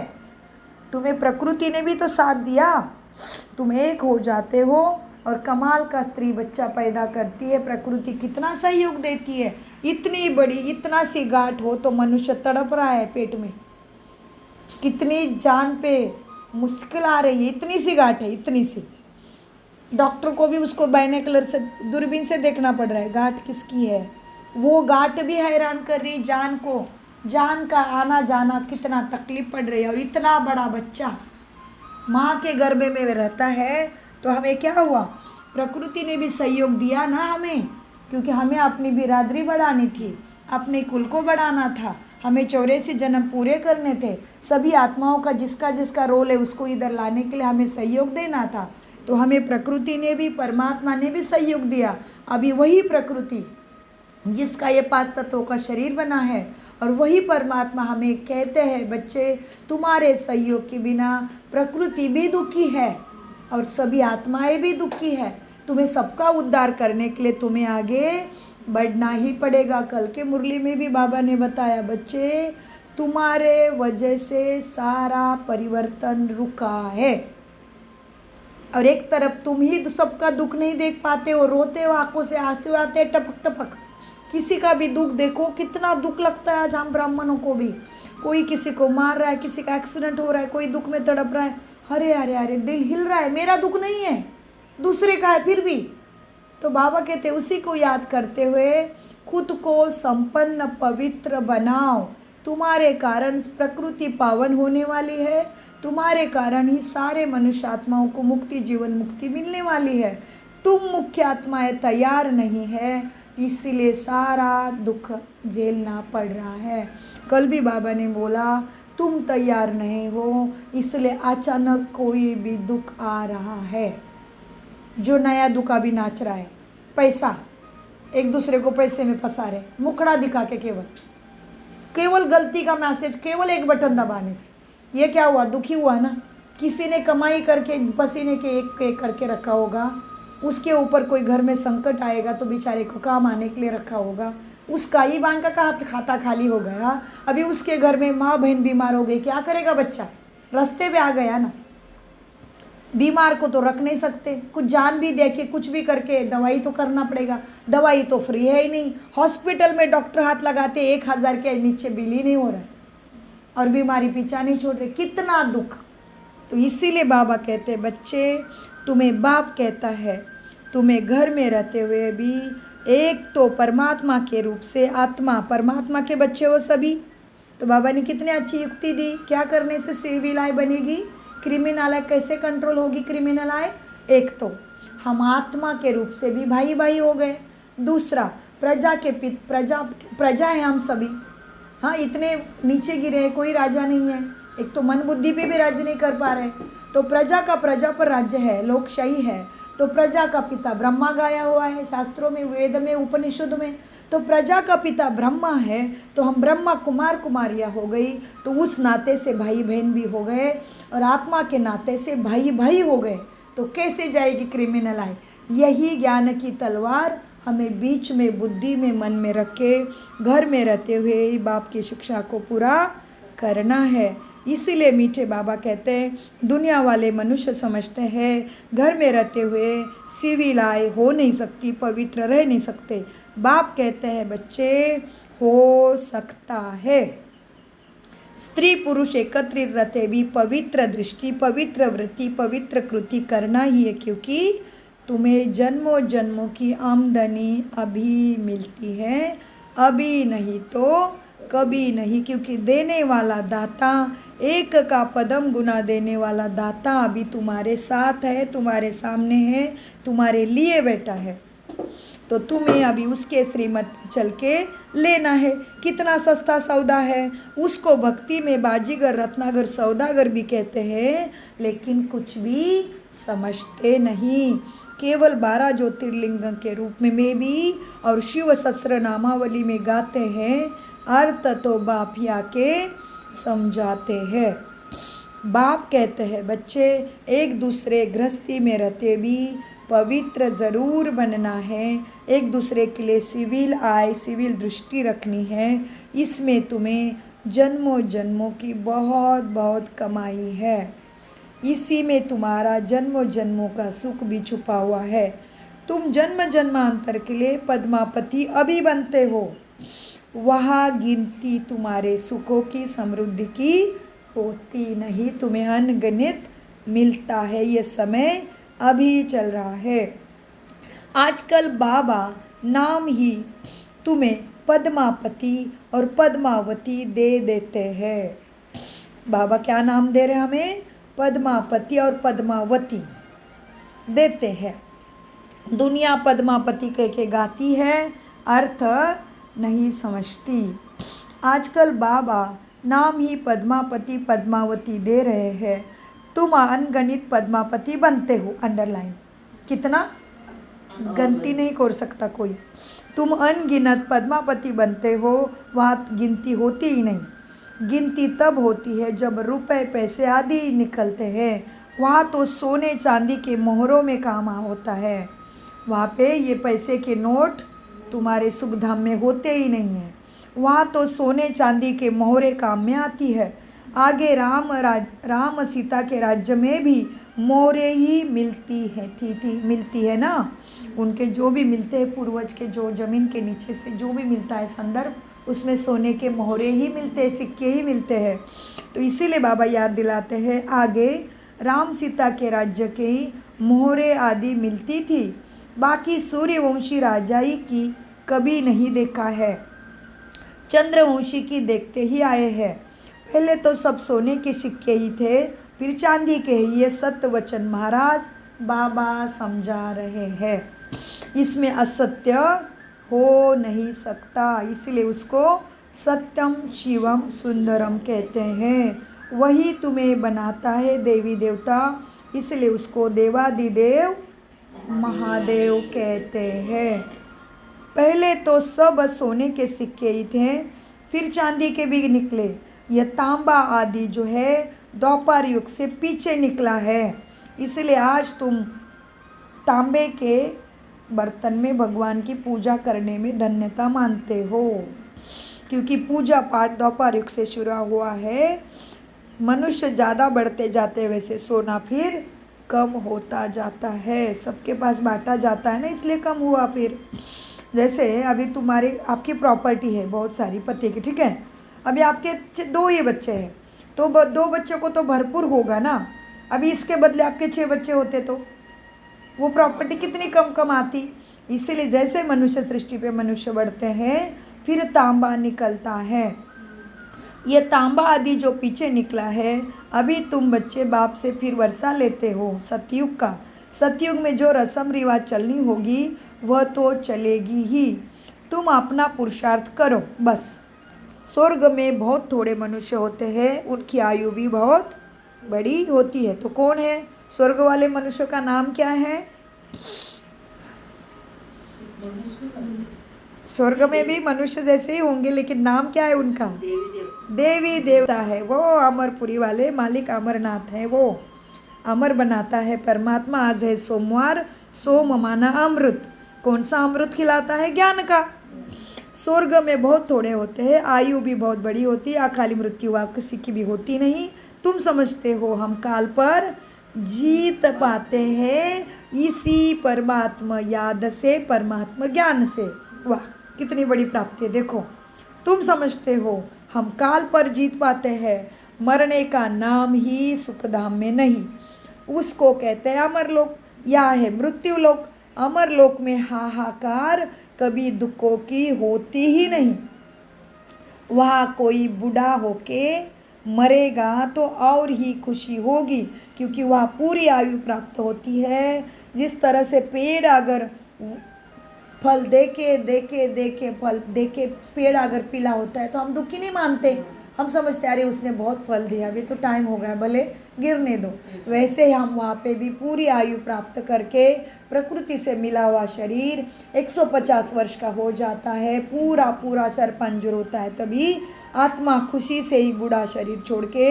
तुम्हें प्रकृति ने भी तो साथ दिया, तुम एक हो जाते हो और कमाल का स्त्री बच्चा पैदा करती है। प्रकृति कितना सहयोग देती है। इतनी बड़ी इतना सी गांठ हो तो मनुष्य तड़प रहा है पेट में, कितनी जान पे मुश्किल आ रही है। इतनी सी गांठ है, इतनी सी, डॉक्टर को भी उसको बाइनोकुलर से दूरबीन से देखना पड़ रहा है गांठ किसकी है। वो गांठ भी हैरान कर रही जान को, जान का आना जाना कितना तकलीफ पड़ रही है। और इतना बड़ा बच्चा माँ के गर्भ में रहता है, तो हमें क्या हुआ, प्रकृति ने भी सहयोग दिया ना हमें, क्योंकि हमें अपनी बिरादरी बढ़ानी थी, अपने कुल को बढ़ाना था, हमें 84 जन्म पूरे करने थे। सभी आत्माओं का जिसका जिसका रोल है उसको इधर लाने के लिए हमें सहयोग देना था। तो हमें प्रकृति ने भी, परमात्मा ने भी सहयोग दिया। अभी वही प्रकृति जिसका ये 5 तत्वों का शरीर बना है, और वही परमात्मा हमें कहते हैं बच्चे तुम्हारे सहयोग के बिना प्रकृति भी दुखी है और सभी आत्माएं भी दुखी है। तुम्हें सबका उद्धार करने के लिए तुम्हें आगे बढ़ना ही पड़ेगा। कल के मुरली में भी बाबा ने बताया बच्चे तुम्हारे वजह से सारा परिवर्तन रुका है। और एक तरफ तुम ही सबका दुख नहीं देख पाते हो, रोते हो, आंखों से आंसू आते टपक टपक। किसी का भी दुख देखो, कितना दुख लगता है आज हम ब्राह्मणों को भी। कोई किसी को मार रहा है, किसी का एक्सीडेंट हो रहा है, कोई दुख में तड़प रहा है, अरे अरे अरे दिल हिल रहा है। मेरा दुख नहीं है, दूसरे का है फिर भी। तो बाबा कहते उसी को याद करते हुए खुद को संपन्न पवित्र बनाओ। तुम्हारे कारण प्रकृति पावन होने वाली है, तुम्हारे कारण ही सारे मनुष्य आत्माओं को मुक्ति, जीवन मुक्ति मिलने वाली है। तुम मुख्य आत्माएं तैयार नहीं है, इसीलिए सारा दुख झेलना पड़ रहा है। कल भी बाबा ने बोला तुम तैयार नहीं हो, इसलिए अचानक कोई भी दुख आ रहा है। जो नया दुख अभी नाच रहा है, पैसा, एक दूसरे को पैसे में फंसा रहे, मुखड़ा दिखा के, केवल गलती का मैसेज, केवल एक बटन दबाने से ये क्या हुआ, दुखी हुआ ना। किसी ने कमाई करके पसीने के एक करके रखा होगा, उसके ऊपर कोई घर में संकट आएगा तो बेचारे को काम आने के लिए रखा होगा, उसका ही बैंक का खाता खाली हो गया। अभी उसके घर में माँ बहन बीमार हो गई, क्या करेगा बच्चा, रास्ते पे आ गया ना। बीमार को तो रख नहीं सकते, कुछ जान भी दे के कुछ भी करके दवाई तो करना पड़ेगा। दवाई तो फ्री है ही नहीं, हॉस्पिटल में डॉक्टर हाथ लगाते 1000 के नीचे बिल ही नहीं हो रहा है, और बीमारी पीछा नहीं छोड़ रही, कितना दुख। तो इसीलिए बाबा कहते बच्चे तुम्हें बाप कहता है तुम्हें घर में रहते हुए भी एक तो परमात्मा के रूप से आत्मा, परमात्मा के बच्चे हो सभी। तो बाबा ने कितनी अच्छी युक्ति दी, क्या करने से सिविल आय बनेगी, क्रिमिनल आय कैसे कंट्रोल होगी क्रिमिनल आय। एक तो हम आत्मा के रूप से भी भाई भाई हो गए, दूसरा प्रजा के प्रजा है हम सभी। हाँ, इतने नीचे गिरे हैं, कोई राजा नहीं है। एक तो मन बुद्धि पे भी राज्य नहीं कर पा रहे, तो प्रजा का प्रजा पर राज्य है, लोकशाही है। तो प्रजा का पिता ब्रह्मा गाया हुआ है शास्त्रों में, वेद में, उपनिषद में। तो प्रजा का पिता ब्रह्मा है, तो हम ब्रह्मा कुमार कुमारियाँ हो गई, तो उस नाते से भाई बहन भी हो गए, और आत्मा के नाते से भाई भाई हो गए। तो कैसे जाएगी क्रिमिनल आय। यही ज्ञान की तलवार हमें बीच में बुद्धि में मन में रख के घर में रहते हुए बाप की शिक्षा को पूरा करना है। इसीलिए मीठे बाबा कहते हैं, दुनिया वाले मनुष्य समझते हैं घर में रहते हुए सिविल आय हो नहीं सकती, पवित्र रह नहीं सकते। बाप कहते हैं बच्चे हो सकता है। स्त्री पुरुष एकत्रित रहते भी पवित्र दृष्टि, पवित्र वृत्ति, पवित्र कृति करना ही है, क्योंकि तुम्हें जन्मों जन्मों की आमदनी अभी मिलती है, अभी नहीं तो कभी नहीं। क्योंकि देने वाला दाता, एक का पदम गुना देने वाला दाता अभी तुम्हारे साथ है, तुम्हारे सामने है, तुम्हारे लिए बैठा है। तो तुम्हें अभी उसके श्रीमत पे चल के लेना है। कितना सस्ता सौदा है, उसको भक्ति में बाजीगर रत्नागर सौदागर भी कहते हैं, लेकिन कुछ भी समझते नहीं। केवल 12 ज्योतिर्लिंग के रूप में भी और शिव सहस्त्र नामावली में गाते हैं, अर्थ तो बाप ही आके समझाते हैं। बाप कहते हैं बच्चे एक दूसरे गृहस्थी में रहते भी पवित्र ज़रूर बनना है, एक दूसरे के लिए सिविल आय, सिविल दृष्टि रखनी है। इसमें तुम्हें जन्मों जन्मों की बहुत बहुत कमाई है, इसी में तुम्हारा जन्मों जन्मों का सुख भी छुपा हुआ है। तुम जन्म जन्मांतर के लिए पद्मापति अभी बनते हो, वहाँ गिनती तुम्हारे सुखों की, समृद्धि की होती नहीं, तुम्हें अनगिनत मिलता है। ये समय अभी चल रहा है। आजकल बाबा नाम ही तुम्हें पद्मापति और पद्मावती दे देते हैं। बाबा क्या नाम दे रहे हमें, पद्मापति और पद्मावती देते हैं। दुनिया पद्मापति कह के गाती है, अर्थ नहीं समझती। आजकल बाबा नाम ही पद्मापति पद्मावती दे रहे हैं, तुम अनगणित पद्मापति बनते हो। अंडरलाइन, कितना गिनती नहीं कर सकता कोई। तुम अनगिनत पद्मापति बनते हो, वहाँ गिनती होती ही नहीं। गिनती तब होती है जब रुपए पैसे आदि निकलते हैं, वहाँ तो सोने चांदी के मोहरों में काम होता है। वहाँ पे ये पैसे के नोट तुम्हारे सुख धाम में होते ही नहीं हैं, वहाँ तो सोने चांदी के मोहरे काम में आती है। आगे राम सीता के राज्य में भी मोहरे ही मिलती है मिलती है ना। उनके जो भी मिलते हैं, पूर्वज के जो ज़मीन के नीचे से जो भी मिलता है संदर्भ, उसमें सोने के मोहरे ही मिलते हैं, सिक्के ही मिलते हैं। तो इसीलिए बाबा याद दिलाते हैं, आगे राम सीता के राज्य के ही मोहरे आदि मिलती थी, बाकी सूर्यवंशी राजाई की कभी नहीं देखा है, चंद्रवंशी की देखते ही आए हैं। पहले तो सब सोने के सिक्के ही थे, फिर चांदी के ही। ये सत्य वचन महाराज बाबा समझा रहे हैं। इसमें असत्य हो नहीं सकता, इसलिए उसको सत्यम शिवम सुंदरम कहते हैं। वही तुम्हें बनाता है देवी देवता, इसलिए उसको देवादिदेव महादेव कहते हैं। पहले तो सब सोने के सिक्के ही थे, फिर चांदी के भी निकले। यह तांबा आदि जो है द्वापर युग से पीछे निकला है, इसलिए आज तुम तांबे के बर्तन में भगवान की पूजा करने में धन्यता मानते हो, क्योंकि पूजा पाठ द्वापर युग से शुरू हुआ है। मनुष्य ज़्यादा बढ़ते जाते वैसे सोना फिर कम होता जाता है, सबके पास बांटा जाता है ना, इसलिए कम हुआ। फिर जैसे अभी आपकी प्रॉपर्टी है बहुत सारी पति की, ठीक है, अभी आपके 2 ही बच्चे हैं, तो 2 बच्चों को तो भरपूर होगा ना। अभी इसके बदले आपके 6 बच्चे होते वो प्रॉपर्टी कितनी कम कम आती। इसीलिए जैसे मनुष्य सृष्टि पे मनुष्य बढ़ते हैं फिर तांबा निकलता है। ये तांबा आदि जो पीछे निकला है, अभी तुम बच्चे बाप से फिर वर्षा लेते हो सतयुग का। सतयुग में जो रस्म रिवाज चलनी होगी वह तो चलेगी ही। तुम अपना पुरुषार्थ करो बस। स्वर्ग में बहुत थोड़े मनुष्य होते हैं, उनकी आयु भी बहुत बड़ी होती है। तो कौन है स्वर्ग वाले मनुष्य का नाम क्या है? स्वर्ग में भी मनुष्य जैसे ही होंगे लेकिन नाम क्या है उनका? देवी देवता है वो। अमरपुरी वाले मालिक अमरनाथ है, वो अमर बनाता है परमात्मा। आज है सोमवार, सोम माना अमृत। कौन सा अमृत खिलाता है? ज्ञान का। स्वर्ग में बहुत थोड़े होते हैं, आयु भी बहुत बड़ी होती है, अकाली मृत्यु आप किसी की भी होती नहीं। तुम समझते हो हम काल पर जीत पाते हैं इसी परमात्मा याद से, परमात्मा ज्ञान से। वाह कितनी बड़ी प्राप्ति है। देखो तुम समझते हो हम काल पर जीत पाते हैं। मरने का नाम ही सुखधाम में नहीं, उसको कहते हैं अमरलोक। या है मृत्युलोक। अमरलोक में हाहाकार कभी दुखों की होती ही नहीं। वहाँ कोई बूढ़ा होके मरेगा तो और ही खुशी होगी, क्योंकि वह पूरी आयु प्राप्त होती है। जिस तरह से पेड़ अगर फल देके फल देके पेड़ अगर पीला होता है तो हम दुखी नहीं मानते, हम समझते अरे उसने बहुत फल दिया, अभी तो टाइम हो गया, भले गिरने दो। वैसे ही हम वहाँ पे भी पूरी आयु प्राप्त करके प्रकृति से मिला हुआ शरीर 150 वर्ष का हो जाता है, पूरा पूरा सर पंजर होता है। तभी आत्मा खुशी से ही बूढ़ा शरीर छोड़ के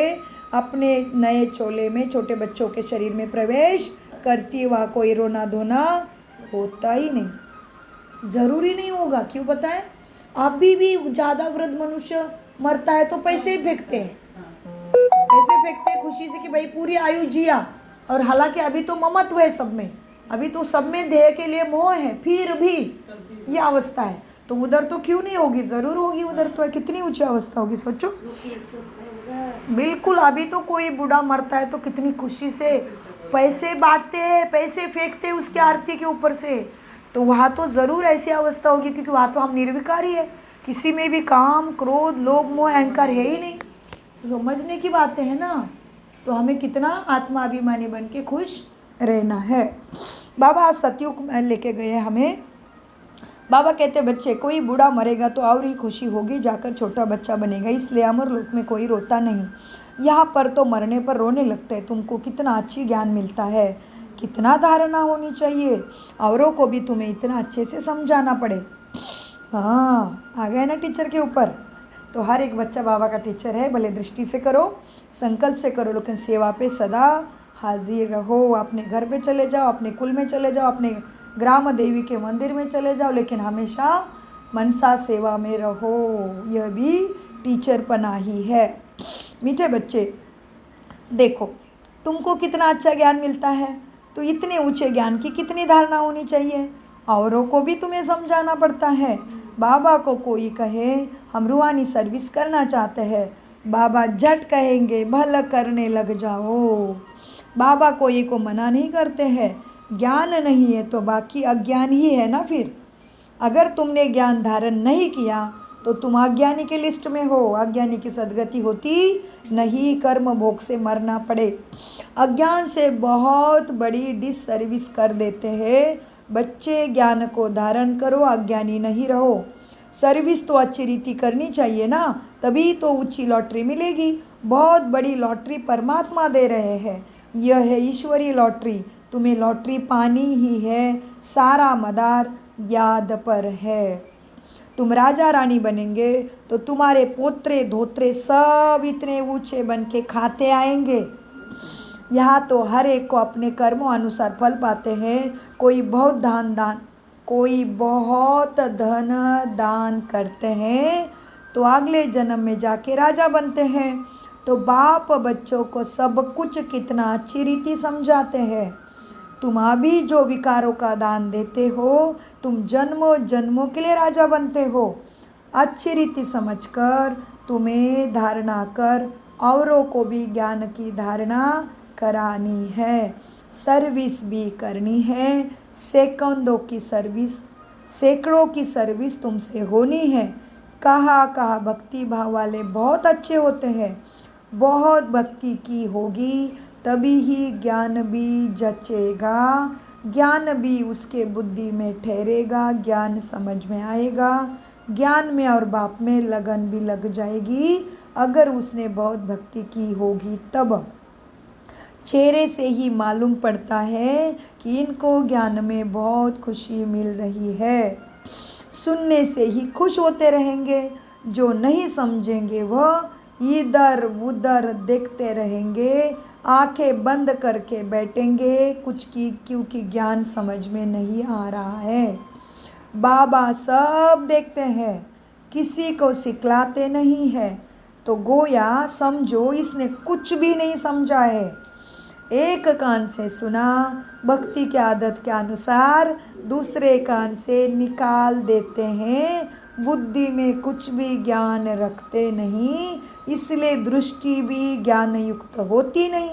अपने नए चोले में छोटे बच्चों के शरीर में प्रवेश करती। वहाँ कोई रोना धोना होता ही नहीं, ज़रूरी नहीं होगा। क्यों बताएं? अभी भी ज़्यादा वृद्ध मनुष्य मरता है तो पैसे ही फेंकते हैं, पैसे फेंकते हैं खुशी से कि भाई पूरी आयु जिया। और हालांकि अभी तो ममत्व है सब में, अभी तो सब में देह के लिए मोह है, फिर भी ये अवस्था है। तो उधर तो क्यों नहीं होगी? ज़रूर होगी उधर तो। कितनी ऊंची अवस्था होगी सोचो। बिल्कुल। अभी तो कोई बूढ़ा मरता है तो कितनी खुशी से पैसे बांटते हैं, पैसे फेंकते हैं उसकी आरती के ऊपर से। तो वहाँ तो ज़रूर ऐसी अवस्था होगी, क्योंकि वहाँ तो हम निर्विकारी है, किसी में भी काम क्रोध लोभ मोह अहंकार है ही नहीं। समझने की बातें है ना। तो हमें कितना आत्माभिमानी बन के खुश रहना है। बाबा आज सतयुग में लेके गए हमें। बाबा कहते बच्चे कोई बूढ़ा मरेगा तो और ही खुशी होगी, जाकर छोटा बच्चा बनेगा। इसलिए अमर लोक में कोई रोता नहीं, यहाँ पर तो मरने पर रोने लगते हैं। तुमको कितना अच्छी ज्ञान मिलता है, कितना धारणा होनी चाहिए, औरों को भी तुम्हें इतना अच्छे से समझाना पड़े। हाँ आ गए ना टीचर के ऊपर। तो हर एक बच्चा बाबा का टीचर है। भले दृष्टि से करो, संकल्प से करो, लेकिन सेवा पे सदा हाजिर रहो। अपने घर पे चले जाओ, अपने कुल में चले जाओ, अपने ग्राम देवी के मंदिर में चले जाओ, लेकिन हमेशा मनसा सेवा में रहो। यह भी टीचरपना ही है। मीठे बच्चे देखो तुमको कितना अच्छा ज्ञान मिलता है, तो इतने ऊंचे ज्ञान की कितनी धारणा होनी चाहिए। औरों को भी तुम्हें समझाना पड़ता है। बाबा को कोई कहे हम रूहानी सर्विस करना चाहते हैं, बाबा झट कहेंगे भला करने लग जाओ। बाबा कोई को मना नहीं करते हैं। ज्ञान नहीं है तो बाकी अज्ञान ही है ना। फिर अगर तुमने ज्ञान धारण नहीं किया तो तुम अज्ञानी के लिस्ट में हो। अज्ञानी की सदगति होती नहीं, कर्म भोग से मरना पड़े। अज्ञान से बहुत बड़ी डिससर्विस कर देते हैं बच्चे। ज्ञान को धारण करो, अज्ञानी नहीं रहो। सर्विस तो अच्छी रीति करनी चाहिए ना, तभी तो ऊंची लॉटरी मिलेगी। बहुत बड़ी लॉटरी परमात्मा दे रहे हैं, यह है ईश्वरीय लॉटरी। तुम्हें लॉटरी पानी ही है, सारा मदार याद पर है। तुम राजा रानी बनेंगे तो तुम्हारे पोत्रे धोत्रे सब इतने ऊंचे बन के खाते आएंगे। यहाँ तो हर एक को अपने कर्मों अनुसार फल पाते हैं। कोई बहुत धन दान करते हैं तो अगले जन्म में जाके राजा बनते हैं। तो बाप बच्चों को सब कुछ कितना अच्छी रीति समझाते हैं। तुम अभी जो विकारों का दान देते हो, तुम जन्मों जन्मों के लिए राजा बनते हो। अच्छी रीति समझकर तुम्हें धारणा कर औरों को भी ज्ञान की धारणा करानी है। सर्विस भी करनी है, सेकंडों की सर्विस, सैकड़ों की सर्विस तुमसे होनी है। कहा भक्ति भाव वाले बहुत अच्छे होते हैं। बहुत भक्ति की होगी तभी ही ज्ञान भी जचेगा, ज्ञान भी उसके बुद्धि में ठहरेगा, ज्ञान समझ में आएगा, ज्ञान में और बाप में लगन भी लग जाएगी। अगर उसने बहुत भक्ति की होगी तब चेहरे से ही मालूम पड़ता है कि इनको ज्ञान में बहुत खुशी मिल रही है। सुनने से ही खुश होते रहेंगे। जो नहीं समझेंगे वह इधर उधर देखते रहेंगे, आंखें बंद करके बैठेंगे कुछ की, क्योंकि ज्ञान समझ में नहीं आ रहा है। बाबा सब देखते हैं, किसी को सिखलाते नहीं है। तो गोया समझो इसने कुछ भी नहीं समझा है। एक कान से सुना भक्ति की आदत के अनुसार, दूसरे कान से निकाल देते हैं। बुद्धि में कुछ भी ज्ञान रखते नहीं, इसलिए दृष्टि भी ज्ञान युक्त होती नहीं।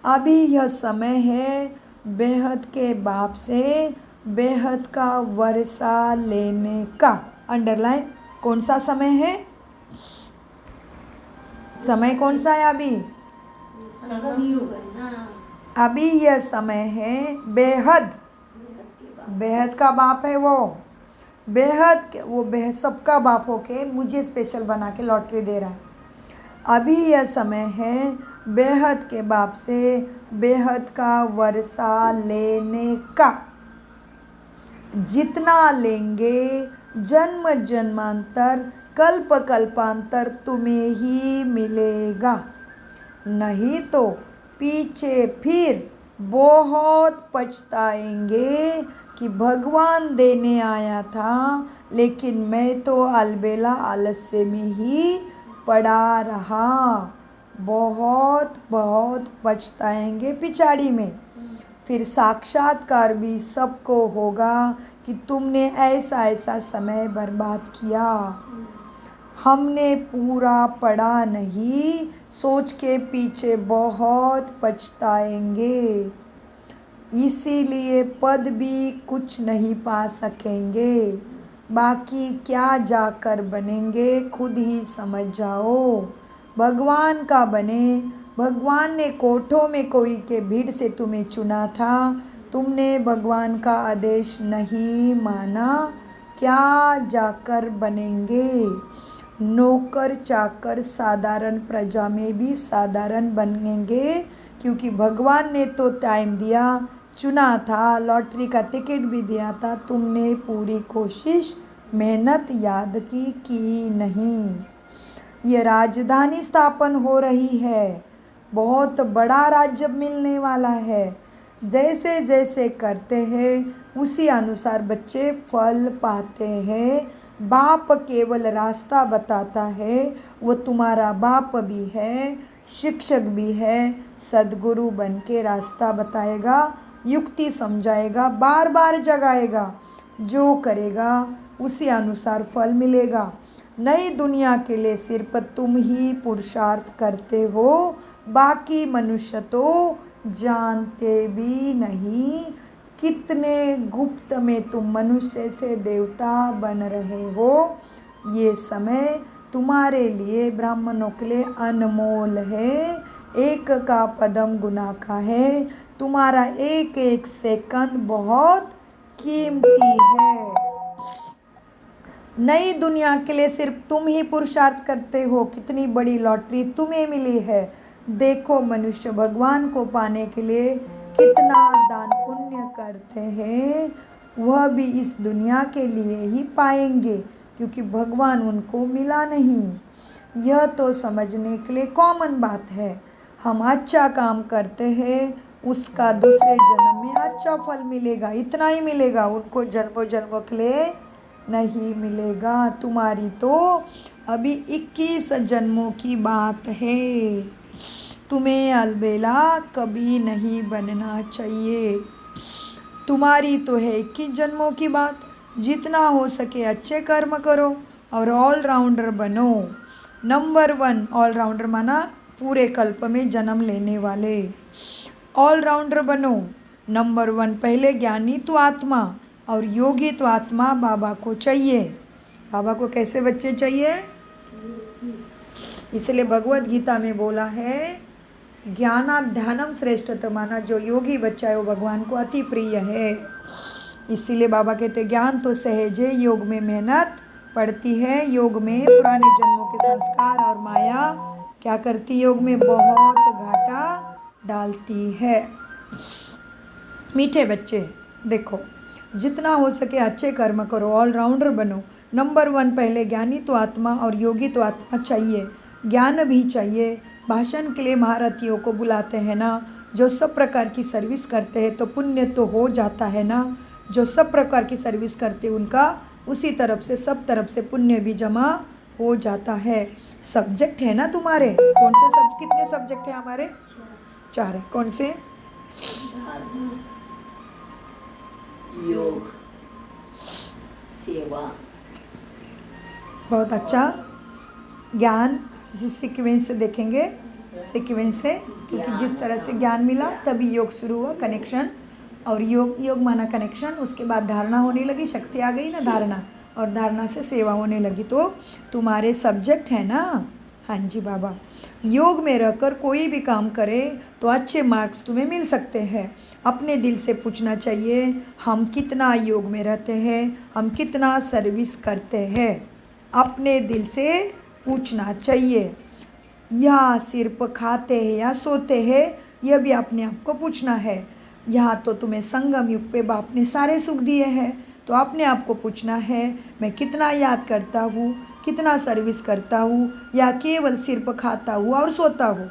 अभी यह समय है बेहद के बाप से बेहद का वर्षा लेने का। अंडरलाइन, कौन सा समय है? समय कौन सा है अभी? संगम युग है ना। अभी यह समय है बेहद, बेहद का बाप है वो। बेहद वो बेहद सबका बाप होके मुझे स्पेशल बना के लॉटरी दे रहा है। अभी यह समय है बेहद के बाप से बेहद का वर्षा लेने का। जितना लेंगे जन्म जन्मांतर कल्प कल्पांतर तुम्हें ही मिलेगा, नहीं तो पीछे फिर बहुत पछताएंगे कि भगवान देने आया था लेकिन मैं तो अलबेला आलस्य में ही पड़ा रहा। बहुत बहुत पछताएंगे पिछाड़ी में। फिर साक्षात्कार भी सबको होगा कि तुमने ऐसा ऐसा समय बर्बाद किया, हमने पूरा पढ़ा नहीं, सोच के पीछे बहुत पछताएंगे। इसीलिए पद भी कुछ नहीं पा सकेंगे। बाकी क्या जाकर बनेंगे खुद ही समझ जाओ। भगवान का बने, भगवान ने कोठों में कोई के भीड़ से तुम्हें चुना था, तुमने भगवान का आदेश नहीं माना, क्या जाकर बनेंगे। नौकर चाकर साधारण प्रजा में भी साधारण बनेंगे, क्योंकि भगवान ने तो टाइम दिया, चुना था, लॉटरी का टिकट भी दिया था, तुमने पूरी कोशिश मेहनत याद की नहीं। ये राजधानी स्थापन हो रही है, बहुत बड़ा राज्य मिलने वाला है। जैसे जैसे करते हैं उसी अनुसार बच्चे फल पाते हैं। बाप केवल रास्ता बताता है, वो तुम्हारा बाप भी है, शिक्षक भी है, सद्गुरु बन के रास्ता बताएगा, युक्ति समझाएगा, बार बार जगाएगा। जो करेगा उसी अनुसार फल मिलेगा। नई दुनिया के लिए सिर्फ तुम ही पुरुषार्थ करते हो, बाकी मनुष्य तो जानते भी नहीं कितने गुप्त में तुम मनुष्य से देवता बन रहे हो। ये समय तुम्हारे लिए ब्राह्मणों के लिए अनमोल है। एक का पदम गुना का है, तुम्हारा एक एक सेकंड बहुत कीमती है। नई दुनिया के लिए सिर्फ तुम ही पुरुषार्थ करते हो, कितनी बड़ी लॉटरी तुम्हें मिली है। देखो मनुष्य भगवान को पाने के लिए कितना दान पुण्य करते हैं, वह भी इस दुनिया के लिए ही पाएंगे, क्योंकि भगवान उनको मिला नहीं। यह तो समझने के लिए कॉमन बात है। हम अच्छा काम करते हैं, उसका दूसरे जन्म में अच्छा फल मिलेगा, इतना ही मिलेगा, उनको जन्मों जन्मों के लिए नहीं मिलेगा। तुम्हारी तो अभी 21 जन्मों की बात है, तुम्हें अलबेला कभी नहीं बनना चाहिए। तुम्हारी तो है 21 जन्मों की बात। जितना हो सके अच्छे कर्म करो और ऑलराउंडर बनो। नंबर 1 ऑलराउंडर माना पूरे कल्प में जन्म लेने वाले। ऑलराउंडर बनो। नंबर 1, पहले ज्ञानी तो आत्मा और योगी तो आत्मा बाबा को चाहिए। बाबा को कैसे बच्चे चाहिए? इसलिए भगवत गीता में बोला है ज्ञानाध्यानम श्रेष्ठतमाना, जो योगी बच्चा है वो भगवान को अति प्रिय है। इसीलिए बाबा कहते ज्ञान तो सहज है, योग में मेहनत पड़ती है। योग में पुराने जन्मों के संस्कार और माया क्या करती है? योग में बहुत घाटा डालती है। मीठे बच्चे देखो, जितना हो सके अच्छे कर्म करो, ऑलराउंडर बनो। नंबर 1, पहले ज्ञानी तो आत्मा और योगी तो आत्मा चाहिए। ज्ञान भी चाहिए। भाषण के लिए महारथियों को बुलाते हैं ना, जो सब प्रकार की सर्विस करते हैं तो पुण्य तो हो जाता है ना। जो सब प्रकार की सर्विस करते उनका उसी तरफ से सब तरफ से पुण्य भी जमा हो जाता है। सब्जेक्ट है ना तुम्हारे, कौन से सब कितने सब्जेक्ट हैं हमारे? 4 है। कौन से? योग, सेवा। बहुत अच्छा। ज्ञान सीक्वेंस से देखेंगे, सीक्वेंस से, क्योंकि जिस तरह से ज्ञान मिला तभी योग शुरू हुआ, कनेक्शन। और योग माना कनेक्शन, उसके बाद धारणा होने लगी, शक्ति आ गई ना धारणा, और धारणा से सेवा होने लगी। तो तुम्हारे सब्जेक्ट है ना। हाँ जी बाबा। योग में रहकर कोई भी काम करे तो अच्छे मार्क्स तुम्हें मिल सकते हैं। अपने दिल से पूछना चाहिए हम कितना योग में रहते हैं, हम कितना सर्विस करते हैं। अपने दिल से पूछना चाहिए। या सिर्फ खाते हैं या सोते हैं, यह भी अपने आप को पूछना है। यहाँ तो तुम्हें संगम युग पे बाप ने सारे सुख दिए हैं, तो अपने आप को पूछना है मैं कितना याद करता हूँ, कितना सर्विस करता हूँ, या केवल सिर्फ खाता हूँ और सोता हूँ।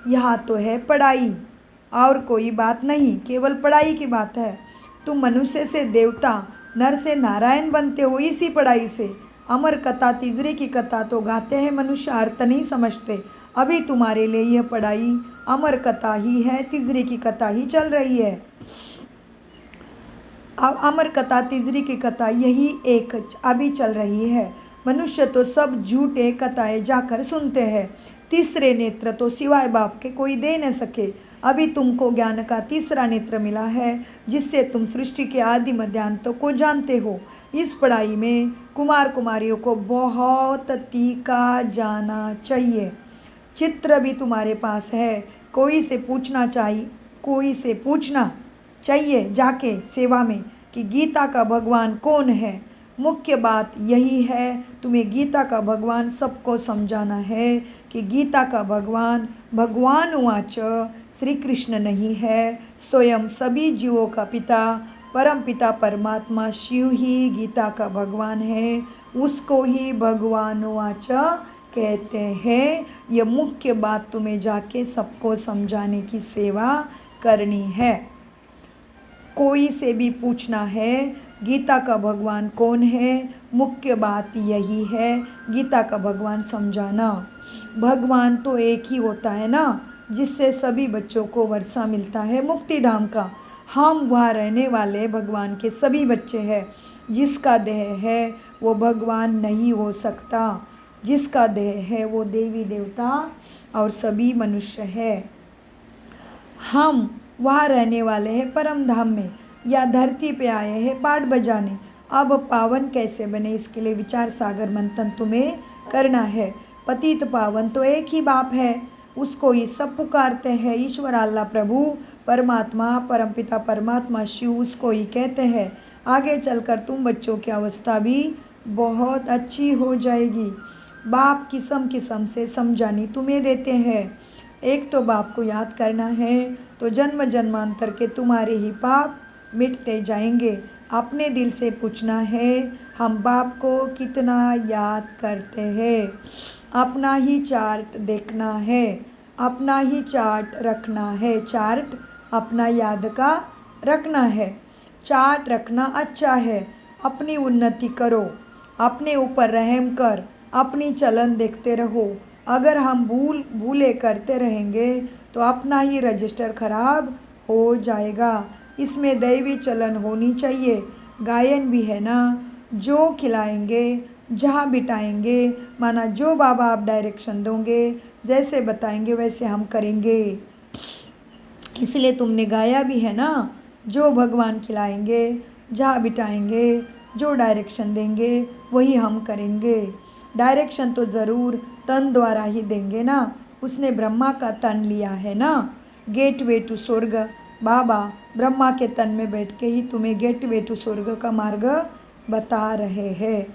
यहाँ तो है पढ़ाई और कोई बात नहीं, केवल पढ़ाई की बात है। तुम मनुष्य से देवता, नर से नारायण बनते हो इसी पढ़ाई से। अमर कथा तीसरे की कथा तो गाते हैं मनुष्य, अर्थ नहीं समझते। अभी तुम्हारे लिए यह पढ़ाई अमर कथा ही है, तीसरे की कथा ही चल रही है। अब अमर कथा तीसरी की कथा यही एक अभी चल रही है। मनुष्य तो सब झूठे कथाएं जाकर सुनते हैं। तीसरे नेत्र तो सिवाय बाप के कोई दे न सके। अभी तुमको ज्ञान का तीसरा नेत्र मिला है, जिससे तुम सृष्टि के आदि मध्यांतों को जानते हो। इस पढ़ाई में कुमार कुमारियों को बहुत तीखा जाना चाहिए। चित्र भी तुम्हारे पास है, कोई से पूछना चाहिए जाके सेवा में कि गीता का भगवान कौन है। मुख्य बात यही है, तुम्हें गीता का भगवान सबको समझाना है कि गीता का भगवान उवाच श्री कृष्ण नहीं है, स्वयं सभी जीवों का पिता परम पिता परमात्मा शिव ही गीता का भगवान है, उसको ही भगवान उवाच कहते हैं। यह मुख्य बात तुम्हें जाके सबको समझाने की सेवा करनी है। कोई से भी पूछना है गीता का भगवान कौन है, मुख्य बात यही है गीता का भगवान समझाना। भगवान तो एक ही होता है ना, जिससे सभी बच्चों को वर्षा मिलता है मुक्ति धाम का। हम वहाँ रहने वाले भगवान के सभी बच्चे हैं। जिसका देह है वो भगवान नहीं हो सकता, जिसका देह है वो देवी देवता और सभी मनुष्य है। हम वहाँ रहने वाले हैं परम धाम में, या धरती पे आए हैं पाठ बजाने। अब पावन कैसे बने, इसके लिए विचार सागर मंथन तुम्हें करना है। पतित पावन तो एक ही बाप है, उसको ही सब पुकारते हैं। ईश्वर अल्लाह प्रभु परमात्मा परमपिता परमात्मा शिव, उसको ही कहते हैं। आगे चलकर तुम बच्चों की अवस्था भी बहुत अच्छी हो जाएगी। बाप किस्म किस्म से समझानी तुम्हें देते हैं। एक तो बाप को याद करना है तो जन्म जन्मांतर के तुम्हारे ही पाप मिटते जाएंगे। अपने दिल से पूछना है हम बाप को कितना याद करते हैं। अपना ही चार्ट देखना है, अपना ही चार्ट रखना है। चार्ट अपना याद का रखना है, चार्ट रखना अच्छा है। अपनी उन्नति करो, अपने ऊपर रहम कर, अपनी चलन देखते रहो। अगर हम भूले करते रहेंगे तो अपना ही रजिस्टर खराब हो जाएगा। इसमें दैवी चलन होनी चाहिए। गायन भी है ना, जो खिलाएंगे जहाँ बिठाएंगे, माना जो बाबा आप डायरेक्शन दोगे, जैसे बताएंगे वैसे हम करेंगे। इसलिए तुमने गाया भी है ना, जो भगवान खिलाएंगे, जहाँ बिठाएंगे, जो डायरेक्शन देंगे वही हम करेंगे। डायरेक्शन तो ज़रूर तन द्वारा ही देंगे ना, उसने ब्रह्मा का तन लिया है ना। गेटवे टू स्वर्ग, बाबा ब्रह्मा के तन में बैठ के ही तुम्हें गेटवे टू स्वर्ग का मार्ग बता रहे हैं।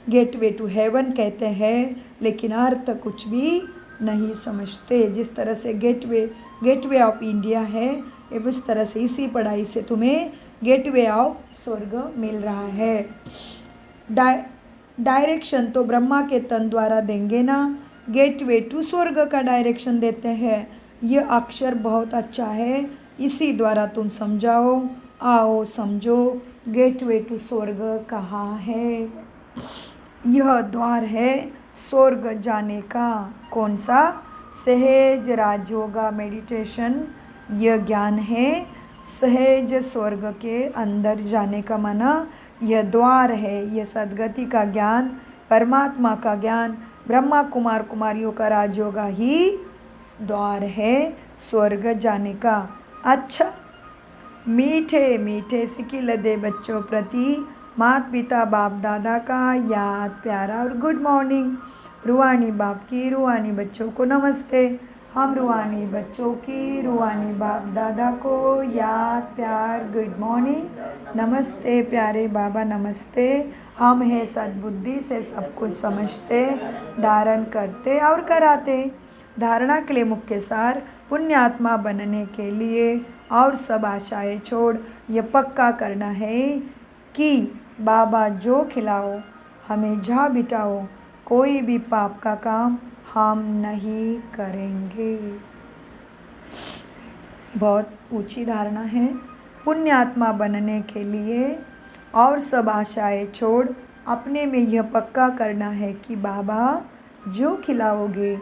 गेटवे टू हेवन कहते हैं, लेकिन अर्थ कुछ भी नहीं समझते। जिस तरह से गेटवे ऑफ इंडिया है, उस तरह से इसी पढ़ाई से तुम्हें गेटवे ऑफ स्वर्ग मिल रहा है। डायरेक्शन तो ब्रह्मा के तन द्वारा देंगे ना, गेटवे टू स्वर्ग का डायरेक्शन देते हैं। यह अक्षर बहुत अच्छा है, इसी द्वारा तुम समझाओ। आओ समझो, गेटवे टू स्वर्ग कहाँ है। यह द्वार है स्वर्ग जाने का। कौन सा? सहज राजयोगा मेडिटेशन, यह ज्ञान है। सहज स्वर्ग के अंदर जाने का माना यह द्वार है। यह सद्गति का ज्ञान, परमात्मा का ज्ञान, ब्रह्मा कुमार कुमारियों का राजयोगा ही द्वार है स्वर्ग जाने का। अच्छा, मीठे मीठे सिकिल दे बच्चों प्रति माता पिता बाप दादा का याद प्यारा और गुड मॉर्निंग। रूहानी बाप की रूहानी बच्चों को नमस्ते। हम रूहानी बच्चों की रूहानी बाप दादा को याद प्यार गुड मॉर्निंग नमस्ते। प्यारे बाबा नमस्ते। हम हैं सद्बुद्धि से सब कुछ समझते, धारण करते और कराते। धारणा के लिए मुख्य सार, पुण्यात्मा बनने के लिए और सब आशाएं छोड़ यह पक्का करना है कि बाबा जो खिलाओ हमें जहाँ बिठाओ, कोई भी पाप का काम हम नहीं करेंगे। बहुत ऊंची धारणा है। पुण्यात्मा बनने के लिए और सब आशाएं छोड़ अपने में यह पक्का करना है कि बाबा जो खिलाओगे,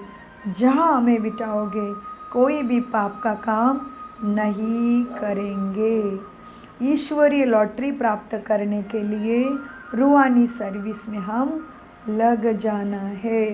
जहाँ हमें बिठाओगे, कोई भी पाप का काम नहीं करेंगे। ईश्वरीय लॉटरी प्राप्त करने के लिए रूहानी सर्विस में हम लग जाना है।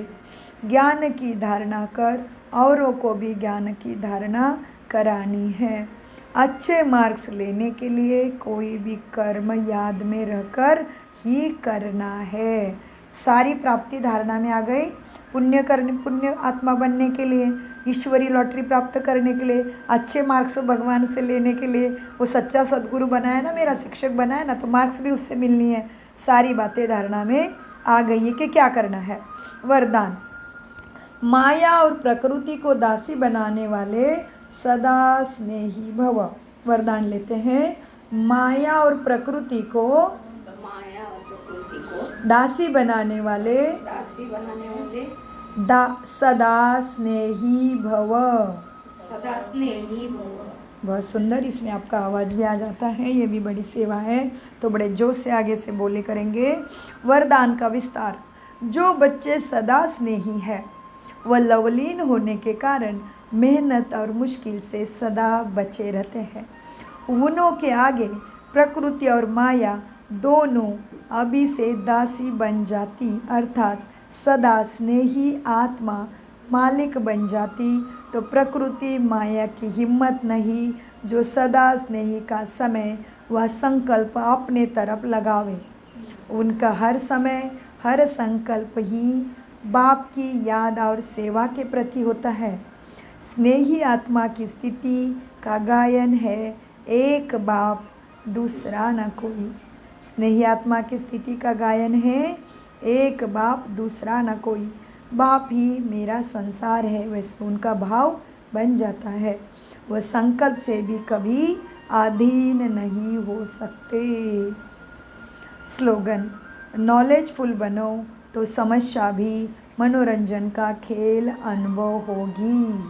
ज्ञान की धारणा कर औरों को भी ज्ञान की धारणा करानी है। अच्छे मार्क्स लेने के लिए कोई भी कर्म याद में रहकर ही करना है। सारी प्राप्ति धारणा में आ गई। पुण्य आत्मा बनने के लिए, ईश्वरीय लॉटरी प्राप्त करने के लिए, अच्छे मार्क्स भगवान से लेने के लिए, वो सच्चा सद्गुरु बनाया ना, मेरा शिक्षक बनाया ना, तो मार्क्स भी उससे मिलनी है। सारी बातें धारणा में आ गई है कि क्या करना है। वरदान, माया और प्रकृति को दासी बनाने वाले सदा स्नेही भव। वरदान लेते हैं। माया और प्रकृति को दासी बनाने वाले सदा स्नेही भव। बहुत सुंदर, इसमें आपका आवाज़ भी आ जाता है, ये भी बड़ी सेवा है, तो बड़े जोश से आगे से बोले करेंगे। वरदान का विस्तार, जो बच्चे सदा स्नेही है वह लवलीन होने के कारण मेहनत और मुश्किल से सदा बचे रहते हैं। उन्हों के आगे प्रकृति और माया दोनों अभी से दासी बन जाती, अर्थात सदा स्नेही आत्मा मालिक बन जाती, तो प्रकृति माया की हिम्मत नहीं जो सदा स्नेही का समय वह संकल्प अपने तरफ लगावे। उनका हर समय हर संकल्प ही बाप की याद और सेवा के प्रति होता है। स्नेही आत्मा की स्थिति का गायन है, एक बाप दूसरा न कोई। स्नेही आत्मा की स्थिति का गायन है, एक बाप दूसरा न कोई। बाप ही मेरा संसार है, वैसे उनका भाव बन जाता है। वह संकल्प से भी कभी अधीन नहीं हो सकते। स्लोगन, नॉलेजफुल बनो तो समस्या भी मनोरंजन का खेल अनुभव होगी।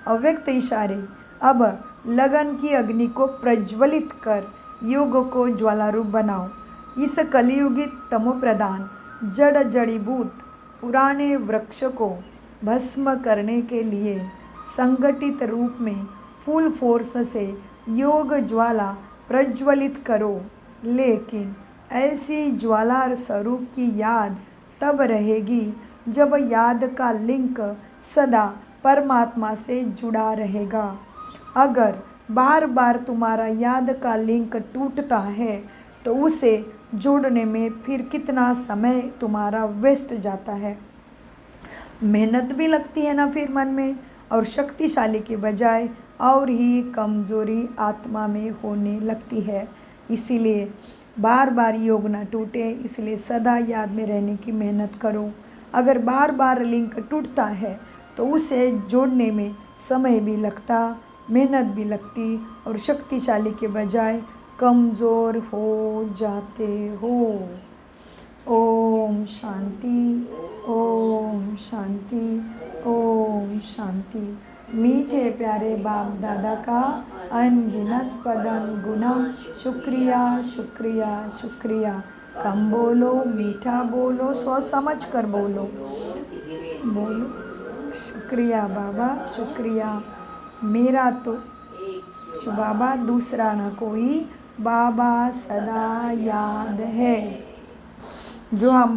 अव्यक्त इशारे, अब लगन की अग्नि को प्रज्वलित कर योग को ज्वालारूप बनाओ। इस कलियुगी तमो प्रदान जड़ जड़ीभूत पुराने वृक्ष को भस्म करने के लिए संगठित रूप में फुल फोर्स से योग ज्वाला प्रज्वलित करो। लेकिन ऐसी ज्वाला स्वरूप की याद तब रहेगी जब याद का लिंक सदा परमात्मा से जुड़ा रहेगा। अगर बार बार तुम्हारा याद का लिंक टूटता है तो उसे जोड़ने में फिर कितना समय तुम्हारा वेस्ट जाता है। मेहनत भी लगती है ना फिर मन में, और शक्तिशाली के बजाय और ही कमज़ोरी आत्मा में होने लगती है। इसीलिए बार बार योग ना टूटे, इसलिए सदा याद में रहने की मेहनत करो। अगर बार बार लिंक टूटता है तो उसे जोड़ने में समय भी लगता, मेहनत भी लगती, और शक्तिशाली के बजाय कमज़ोर हो जाते हो। ओम शांति, ओम शांति, ओम शांति। मीठे प्यारे बाप दादा का अनगिनत पदम गुना शुक्रिया शुक्रिया शुक्रिया। कम बोलो, मीठा बोलो, सोच समझ कर बोलो। बोलो शुक्रिया बाबा शुक्रिया। मेरा तो बाबा दूसरा न कोई, बाबा सदा याद है। जो हम